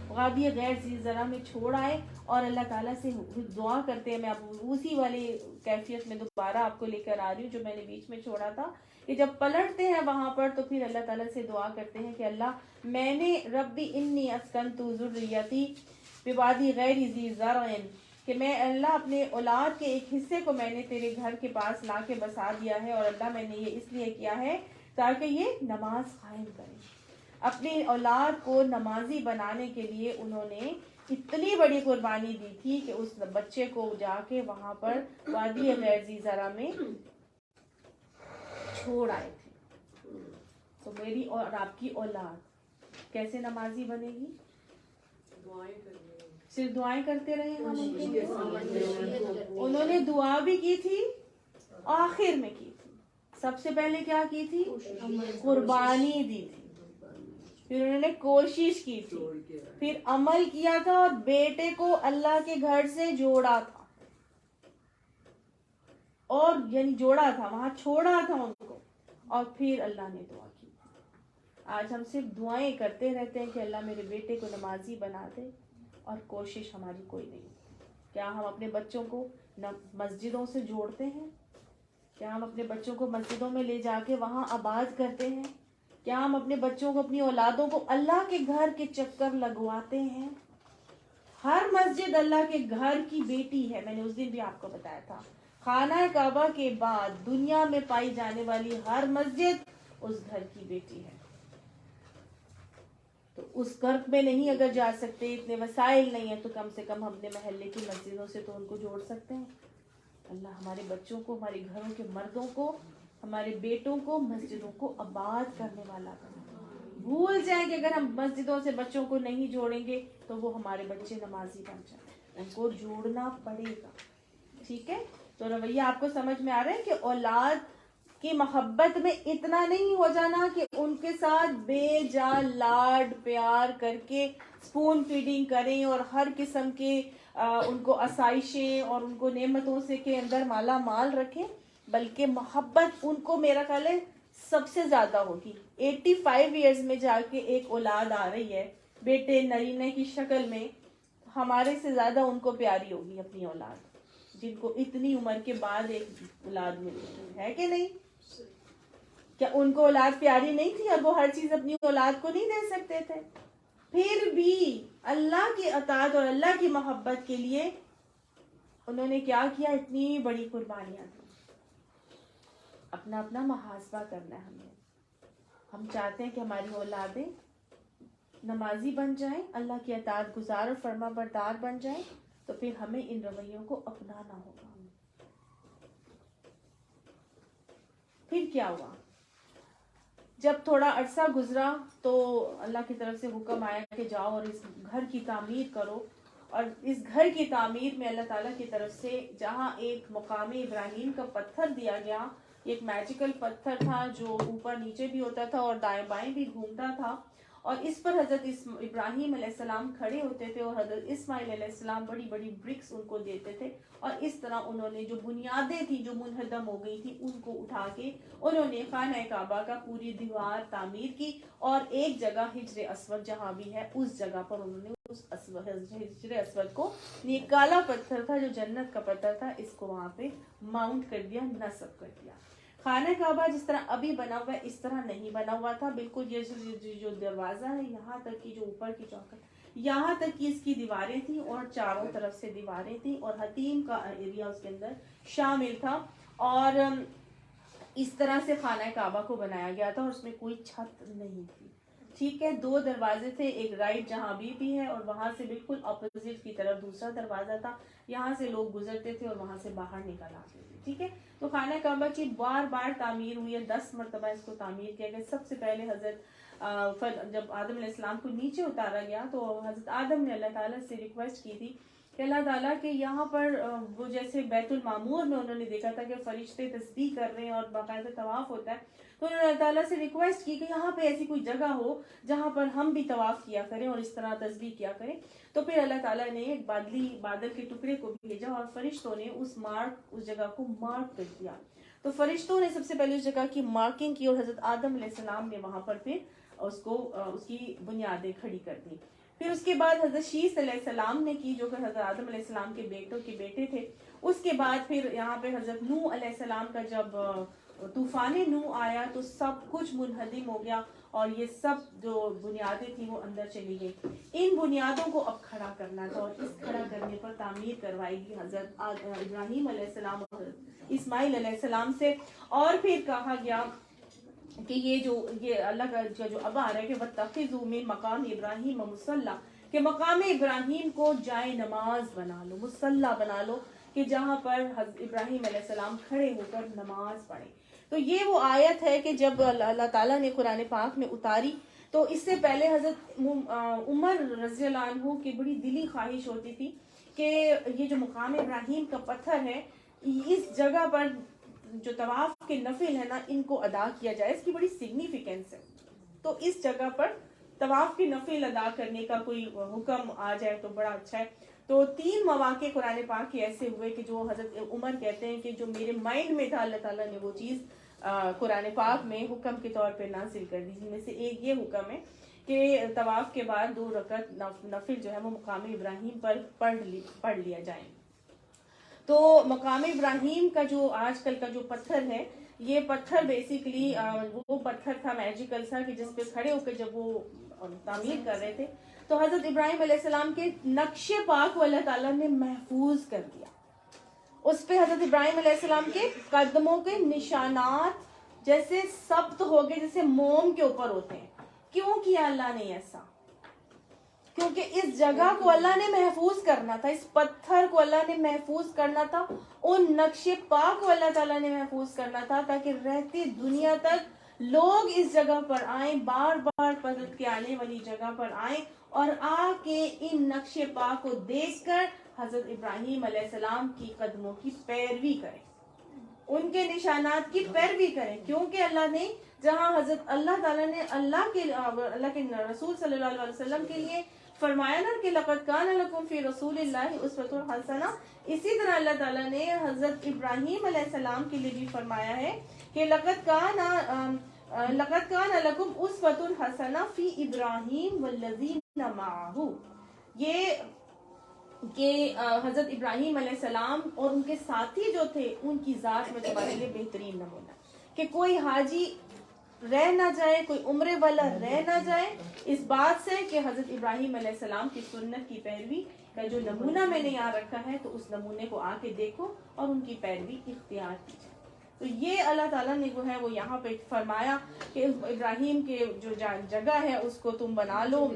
وادی غیر ذی زرع میں چھوڑ آئے اور اللہ تعالیٰ سے دعا کرتے ہیں. میں اب اسی والی کیفیت میں دوبارہ آپ کو لے کر آ رہی ہوں جو میں نے بیچ میں چھوڑا تھا، کہ جب پلٹتے ہیں وہاں پر تو پھر اللہ تعالیٰ سے دعا کرتے ہیں کہ اللہ میں نے ربی انی اسکنت ذریتی بوادی غیر ذی زرع، کہ میں اللہ اپنے اولاد کے ایک حصے کو میں نے تیرے گھر کے پاس لا کے بسا دیا ہے، اور اللہ میں نے یہ اس لیے کیا ہے تاکہ یہ نماز قائم کرے. اپنی اولاد کو نمازی بنانے کے لیے انہوں نے اتنی بڑی قربانی دی تھی کہ اس بچے کو جا کے وہاں پر وادی غیر ذی زرع میں چھوڑ آئے تھے. تو میری اور آپ کی اولاد کیسے نمازی بنے گی؟ صرف دعائیں کرتے رہے ہم ان کے لیے؟ انہوں نے دعا بھی کی تھی، آخر میں کی تھی. سب سے پہلے کیا کی تھی؟ قربانی دی تھی. پھر انہوں نے کوشش کی تھی، پھر عمل کیا تھا اور بیٹے کو اللہ کے گھر سے جوڑا تھا، اور یعنی جوڑا تھا وہاں چھوڑا تھا ان کو، اور پھر اللہ نے دعا کی. آج ہم صرف دعائیں کرتے رہتے ہیں کہ اللہ میرے بیٹے کو نمازی بنا دے، اور کوشش ہماری کوئی نہیں. کیا ہم اپنے بچوں کو مسجدوں سے جوڑتے ہیں؟ کیا ہم اپنے بچوں کو مسجدوں میں لے جا کے وہاں آباد کرتے ہیں؟ کیا ہم اپنے بچوں کو اپنی اولادوں کو اللہ کے گھر کے چکر لگواتے ہیں؟ ہر مسجد اللہ کے گھر کی بیٹی ہے. میں نے اس دن بھی آپ کو بتایا تھا، خانہ کعبہ کے بعد دنیا میں پائی جانے والی ہر مسجد اس گھر کی بیٹی ہے. تو اس گھر میں نہیں اگر جا سکتے، اتنے وسائل نہیں ہیں، تو کم سے کم ہم اپنے محلے کی مسجدوں سے تو ان کو جوڑ سکتے ہیں. اللہ ہمارے بچوں کو، ہمارے گھروں کے مردوں کو، ہمارے بیٹوں کو مسجدوں کو آباد کرنے والا بنا. بھول جائیں کہ اگر ہم مسجدوں سے بچوں کو نہیں جوڑیں گے تو وہ ہمارے بچے نمازی بن جائیں. ان کو جوڑنا پڑے گا. ٹھیک ہے؟ تو رویہ آپ کو سمجھ میں آ رہا ہے کہ اولاد کی محبت میں اتنا نہیں ہو جانا کہ ان کے ساتھ بے جا لاڈ پیار کر کے اسپون فیڈنگ کریں اور ہر قسم کے ان کو آسائشیں اور ان کو نعمتوں سے کے اندر مالا مال رکھیں، بلکہ محبت ان کو میرا خیال ہے سب سے زیادہ ہوگی. 85 ایئرز میں جا کے ایک اولاد آ رہی ہے بیٹے نرینے کی شکل میں، ہمارے سے زیادہ ان کو پیاری ہوگی اپنی اولاد، جن کو اتنی عمر کے بعد ایک اولاد ملی ہے کہ نہیں؟ کیا ان کو اولاد پیاری نہیں تھی اور وہ ہر چیز اپنی اولاد کو نہیں دے سکتے تھے؟ پھر بھی اللہ کی اطاعت اور اللہ کی محبت کے لیے انہوں نے کیا کیا؟ اتنی بڑی قربانیاں دی. اپنا اپنا محاسبہ کرنا ہے ہمیں. ہم چاہتے ہیں کہ ہماری اولادیں نمازی بن جائیں، اللہ کی اطاعت گزار اور فرما بردار بن جائیں، تو پھر ہمیں ان رویوں کو اپنانا ہوگا. پھر کیا ہوا؟ جب تھوڑا عرصہ گزرا تو اللہ کی طرف سے حکم آیا کہ جاؤ اور اس گھر کی تعمیر کرو. اور اس گھر کی تعمیر میں اللہ تعالیٰ کی طرف سے جہاں ایک مقام ابراہیم کا پتھر دیا گیا، ایک میجیکل پتھر تھا جو اوپر نیچے بھی ہوتا تھا اور دائیں بائیں بھی گھومتا تھا، اور اس پر حضرت ابراہیم علیہ السلام کھڑے ہوتے تھے اور حضرت اسماعیل علیہ السلام بڑی بڑی برکس ان کو دیتے تھے، اور اس طرح انہوں نے جو بنیادیں تھیں جو منہدم ہو گئی تھی ان کو اٹھا کے انہوں نے خانہ کعبہ کا پوری دیوار تعمیر کی، اور ایک جگہ حجر اسود جہاں بھی ہے اس جگہ پر انہوں نے اس حجر اسود کو، یہ کالا پتھر تھا جو جنت کا پتھر تھا، اس کو وہاں پہ ماؤنٹ کر دیا، نصب کر دیا۔ خانہ کعبہ جس طرح ابھی بنا ہوا ہے اس طرح نہیں بنا ہوا تھا، بالکل یہ جو دروازہ ہے یہاں تک کی جو اوپر کی چوکھٹ یہاں تک کی اس کی دیواریں تھیں، اور چاروں طرف سے دیواریں تھیں، اور حتیم کا ایریا اس کے اندر شامل تھا، اور اس طرح سے خانہ کعبہ کو بنایا گیا تھا، اور اس میں کوئی چھت نہیں تھی، ٹھیک ہے۔ 2 دروازے تھے، ایک رائٹ جہاں بھی ہے، اور وہاں سے بالکل اپوزٹ کی طرف دوسرا دروازہ تھا، یہاں سے لوگ گزرتے تھے اور وہاں سے باہر نکل آتے تھے، ٹھیک ہے۔ تو خانہ کعبہ کی بار بار تعمیر ہوئی ہے، 10 مرتبہ اس کو تعمیر کیا گیا۔ سب سے پہلے حضرت جب آدم علیہ السلام کو نیچے اتارا گیا تو حضرت آدم نے اللہ تعالیٰ سے ریکویسٹ کی تھی کہ اللہ تعالیٰ کہ یہاں پر وہ جیسے بیت المعمور میں انہوں نے دیکھا تھا کہ فرشتے تسبیح کر رہے ہیں اور باقاعدہ طواف ہوتا ہے، تو انہوں نے اللہ تعالیٰ سے ریکویسٹ کی کہ یہاں پہ ایسی کوئی جگہ ہو جہاں پر ہم بھی طواف کیا کریں اور اس طرح تسبیح کیا کریں۔ تو پھر اللہ تعالیٰ نے ایک بادل کے ٹکڑے کو بھیجا اور فرشتوں نے اس جگہ کو مارک کر دیا۔ تو فرشتوں نے سب سے پہلے اس جگہ کی مارکنگ کی، اور حضرت آدم علیہ السلام نے وہاں پر پھر اس کی بنیادیں کھڑی کر دی۔ پھر اس کے بعد حضرت شیث علیہ السلام نے کی، جو کہ حضرت آدم علیہ السلام کے بیٹوں کے بیٹے تھے۔ اس کے بعد پھر یہاں پہ حضرت نوح علیہ السلام کا جب طوفان نوح آیا تو سب کچھ منہدم ہو گیا، اور یہ سب جو بنیادیں تھیں وہ اندر چلی گئی۔ ان بنیادوں کو اب کھڑا کرنا تھا، اور اس کھڑا کرنے پر تعمیر کروائی گئی حضرت ابراہیم علیہ السلام اور اسماعیل علیہ السلام سے۔ اور پھر کہا گیا کہ یہ اللہ کا جو اب آ رہا ہے کہ وَاتَّخِذُوا مِن مَقَامِ إِبْرَاهِيمَ مُصَلًّى، کہ مقام ابراہیم کو جائے نماز بنا لو، مصلی بنا لو، کہ جہاں پر حضرت ابراہیم علیہ السلام کھڑے ہو کر نماز پڑھیں۔ تو یہ وہ آیت ہے کہ جب اللہ تعالیٰ نے قرآن پاک میں اتاری، تو اس سے پہلے حضرت عمر رضی اللہ عنہ کی بڑی دلی خواہش ہوتی تھی کہ یہ جو مقام ابراہیم کا پتھر ہے اس جگہ پر جو طواف کے نفل ہے نا ان کو ادا کیا جائے، اس کی بڑی سگنیفیکینس ہے، تو اس جگہ پر طواف کے نفل ادا کرنے کا کوئی حکم آ جائے تو بڑا اچھا ہے۔ تو 3 مواقع قرآن پاک کے ایسے ہوئے کہ جو حضرت عمر کہتے ہیں کہ جو میرے مائنڈ میں تھا اللہ تعالیٰ نے وہ چیز قرآن پاک میں حکم کے طور پہ نازل کر دی، جن میں سے ایک یہ حکم ہے کہ طواف کے بعد 2 رکعت نفل جو ہے وہ مقام ابراہیم پر پڑھ لیا جائے۔ تو مقام ابراہیم کا جو آج کل کا جو پتھر ہے، یہ پتھر بیسیکلی وہ پتھر تھا میجیکل سا کہ جس پہ کھڑے ہو کے جب وہ تعمیر کر رہے تھے تو حضرت ابراہیم علیہ السلام کے نقش پاک کو اللہ تعالیٰ نے محفوظ کر دیا۔ اس پہ حضرت ابراہیم علیہ السلام کے قدموں کے نشانات جیسے ثبت ہو گئے، جیسے موم کے اوپر ہوتے ہیں۔ کیوں کیا اللہ نے ایسا؟ کیونکہ اس جگہ کو اللہ نے محفوظ کرنا تھا، اس پتھر کو اللہ نے محفوظ کرنا تھا، ان نقش پاک کو اللہ تعالیٰ نے محفوظ کرنا تھا، تاکہ رہتی دنیا تک لوگ اس جگہ پر آئیں، بار بار پلٹ کے آنے والی جگہ پر آئیں، اور آ کے ان نقش پاک کو دیکھ کر حضرت ابراہیم علیہ السلام کی قدموں کی پیروی کریں، ان کے نشانات کی پیروی کریں۔ کیونکہ اللہ نے جہاں حضرت اللہ تعالیٰ نے اللہ کے رسول صلی اللہ علیہ وسلم کے لیے فرمایا نا کہ لقد کان لکم فی رسول اللہ اسوۃ حسنہ، اسی طرح اللہ تعالیٰ نے حضرت ابراہیم علیہ السلام کے لیے بھی فرمایا ہے کہ لقد کان لکم اسوۃ حسنہ فی ابراہیم والذین معہ، یہ کہ حضرت ابراہیم علیہ السلام اور ان کے ساتھی جو تھے ان کی ذات میں تمہارے لیے بہترین نمونہ، کہ کوئی حاجی رہ نہ جائے، کوئی عمرے والا رہ نہ جائے اس بات سے کہ حضرت ابراہیم علیہ السلام کی سنت کی پیروی کا جو نمونہ میں نے یہاں رکھا ہے تو اس نمونے کو آ کے دیکھو اور ان کی پیروی اختیار کیجیے۔ تو یہ اللہ تعالیٰ نے جو ہے وہ یہاں پہ فرمایا کہ ابراہیم کے جو جگہ ہے اس کو تم بنا لو،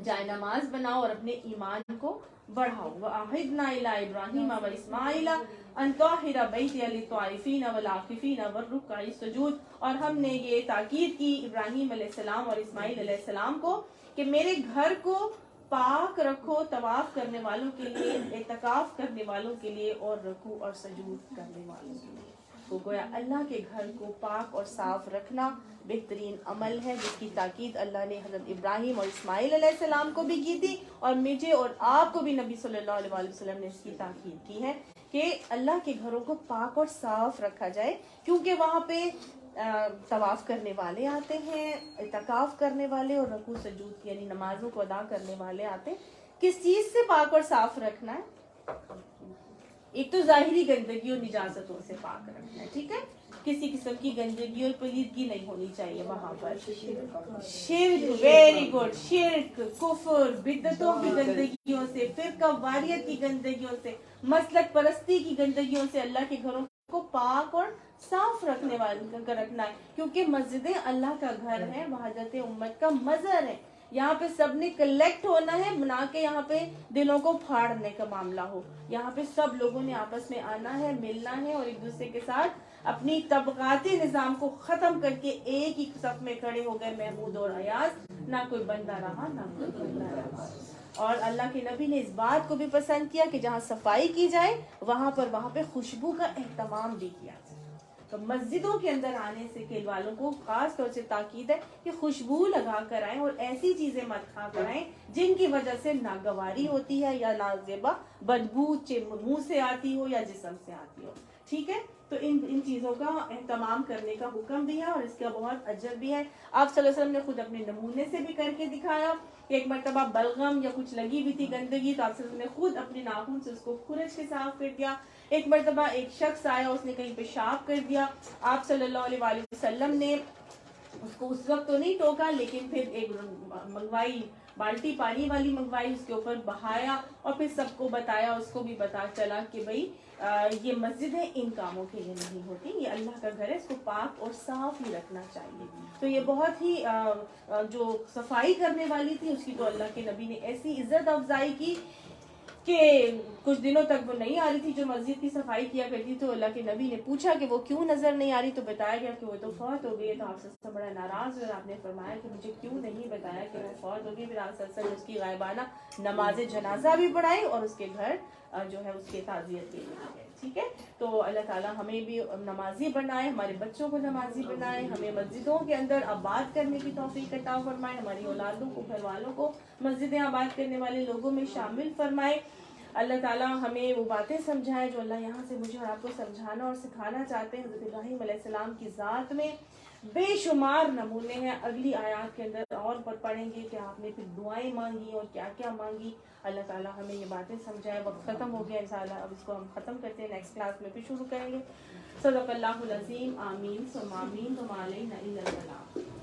جائے نماز بناؤ اور اپنے ایمان کو بڑھاؤ۔ وَأَعِدْنَا إِلَىٰ إِبْرَاهِيمَ وَإِسْمَاعِيلَ أَن طَهِّرَ بَيْتِيَ لِلطَّائِفِينَ وَالْعَاكِفِينَ وَالرُّكَّعِ السُّجُودِ، اور ہم نے یہ تاکید کی ابراہیم علیہ السلام اور اسماعیل علیہ السلام کو کہ میرے گھر کو پاک رکھو طواف کرنے والوں کے لیے، اعتکاف کرنے والوں کے لیے، اور رکوع اور سجود کرنے والوں کے لیے۔ تو گویا اللہ کے گھر کو پاک اور صاف رکھنا بہترین عمل ہے، جس کی تاکید اللہ نے حضرت ابراہیم اور اسماعیل علیہ السلام کو بھی کی تھی، اور مجھے اور آپ کو بھی نبی صلی اللہ علیہ وسلم نے اس کی تاکید کی ہے کہ اللہ کے گھروں کو پاک اور صاف رکھا جائے، کیونکہ وہاں پہ طواف کرنے والے آتے ہیں، اعتکاف کرنے والے اور رکوع سجود یعنی نمازوں کو ادا کرنے والے آتے ہیں۔ کس چیز سے پاک اور صاف رکھنا ہے؟ ایک تو ظاہری گندگی اور نجاستوں سے پاک رکھنا ہے، ٹھیک ہے، کسی قسم کی گندگی اور پلیدگی نہیں ہونی چاہیے وہاں پر۔ شرک، ویری گڈ، شرک، کفر، بدعتوں کی گندگیوں سے، فرقہ واریت کی گندگیوں سے، مسلک پرستی کی گندگیوں سے اللہ کے گھروں کو پاک اور صاف رکھنے والے رکھنا ہے، کیونکہ مسجدیں اللہ کا گھر ہے، وحدت امت کا مظہر ہے۔ یہاں پہ سب نے کلیکٹ ہونا ہے، نہ کہ یہاں پہ دلوں کو پھاڑنے کا معاملہ ہو۔ یہاں پہ سب لوگوں نے آپس میں آنا ہے، ملنا ہے، اور ایک دوسرے کے ساتھ اپنی طبقاتی نظام کو ختم کر کے ایک ہی صف میں کھڑے ہو گئے محمود اور ایاز، نہ کوئی بندہ رہا نہ کوئی بندہ رہا۔ اور اللہ کے نبی نے اس بات کو بھی پسند کیا کہ جہاں صفائی کی جائے وہاں پہ خوشبو کا اہتمام بھی کیا جائے۔ تو مسجدوں کے اندر آنے سے کے والوں کو خاص طور سے تاکید ہے کہ خوشبو لگا کر آئیں، اور ایسی چیزیں مت کھا کر آئیں جن کی وجہ سے ناگواری ہوتی ہے یا نازیبا بدبو منہ سے آتی ہو یا جسم سے آتی ہو، ٹھیک ہے۔ تو ان چیزوں کا اہتمام کرنے کا حکم بھی ہے، اور اس کا بہت اجر بھی ہے۔ آپ صلی اللہ علیہ وسلم نے خود اپنے نمونے سے بھی کر کے دکھایا کہ ایک مرتبہ بلغم یا کچھ لگی ہوئی تھی گندگی، تو آپ صلی اللہ علیہ وسلم نے خود اپنے ناخن سے اس کو کھرچ کے صاف کر دیا۔ ایک مرتبہ ایک شخص آیا، اس نے کہیں پیشاب کر دیا، آپ صلی اللہ علیہ وسلم نے اس کو اس وقت تو نہیں ٹوکا، لیکن پھر ایک منگوائی بالٹی پانی والی منگوائی، اس کے اوپر بہایا، اور پھر سب کو بتایا، اس کو بھی پتا چلا کہ بھئی یہ مسجد ہے، ان کاموں کے لیے نہیں ہوتی، یہ اللہ کا گھر ہے، اس کو پاک اور صاف ہی رکھنا چاہیے۔ تو یہ بہت ہی جو صفائی کرنے والی تھی اس کی تو اللہ کے نبی نے ایسی عزت افزائی کی کہ کچھ دنوں تک وہ نہیں آ رہی تھی جو مسجد کی صفائی کیا کرتی، تو اللہ کے نبی نے پوچھا کہ وہ کیوں نظر نہیں آ رہی، تو بتایا گیا کہ وہ تو فوت ہو گئی۔ تو آپ سے بڑا ناراض ہوئے، آپ نے فرمایا کہ مجھے کیوں نہیں بتایا کہ وہ فوت ہو گئی۔ پھر آپ نے اس کی غائبانہ نماز جنازہ بھی پڑھائی اور اس کے گھر جو ہے اس کے تعزیت کے لیے گئے، ٹھیک ہے۔ تو اللہ تعالیٰ ہمیں بھی نمازی بنائے، ہمارے بچوں کو نمازی بنائے، ہمیں مسجدوں کے اندر آباد کرنے کی توفیق عطا فرمائے، ہماری اولادوں کو، گھر والوں کو مسجدیں آباد کرنے والے لوگوں میں شامل فرمائے۔ اللہ تعالیٰ ہمیں وہ باتیں سمجھائے جو اللہ یہاں سے مجھے اور آپ کو سمجھانا اور سکھانا چاہتے ہیں۔ حضرت ابراہیم علیہ السلام کی ذات میں بے شمار نمونے ہیں، اگلی آیات کے اندر اور پڑھیں گے کہ آپ نے پھر دعائیں مانگی اور کیا کیا مانگی۔ اللہ تعالیٰ ہمیں یہ باتیں سمجھائے۔ وقت ختم ہو گیا انشاءاللہ، اب اس کو ہم ختم کرتے ہیں، نیکسٹ کلاس میں پھر شروع کریں گے۔ صدق اللہ العظیم، آمین ثم آمین، وما علینا الا البلاغ۔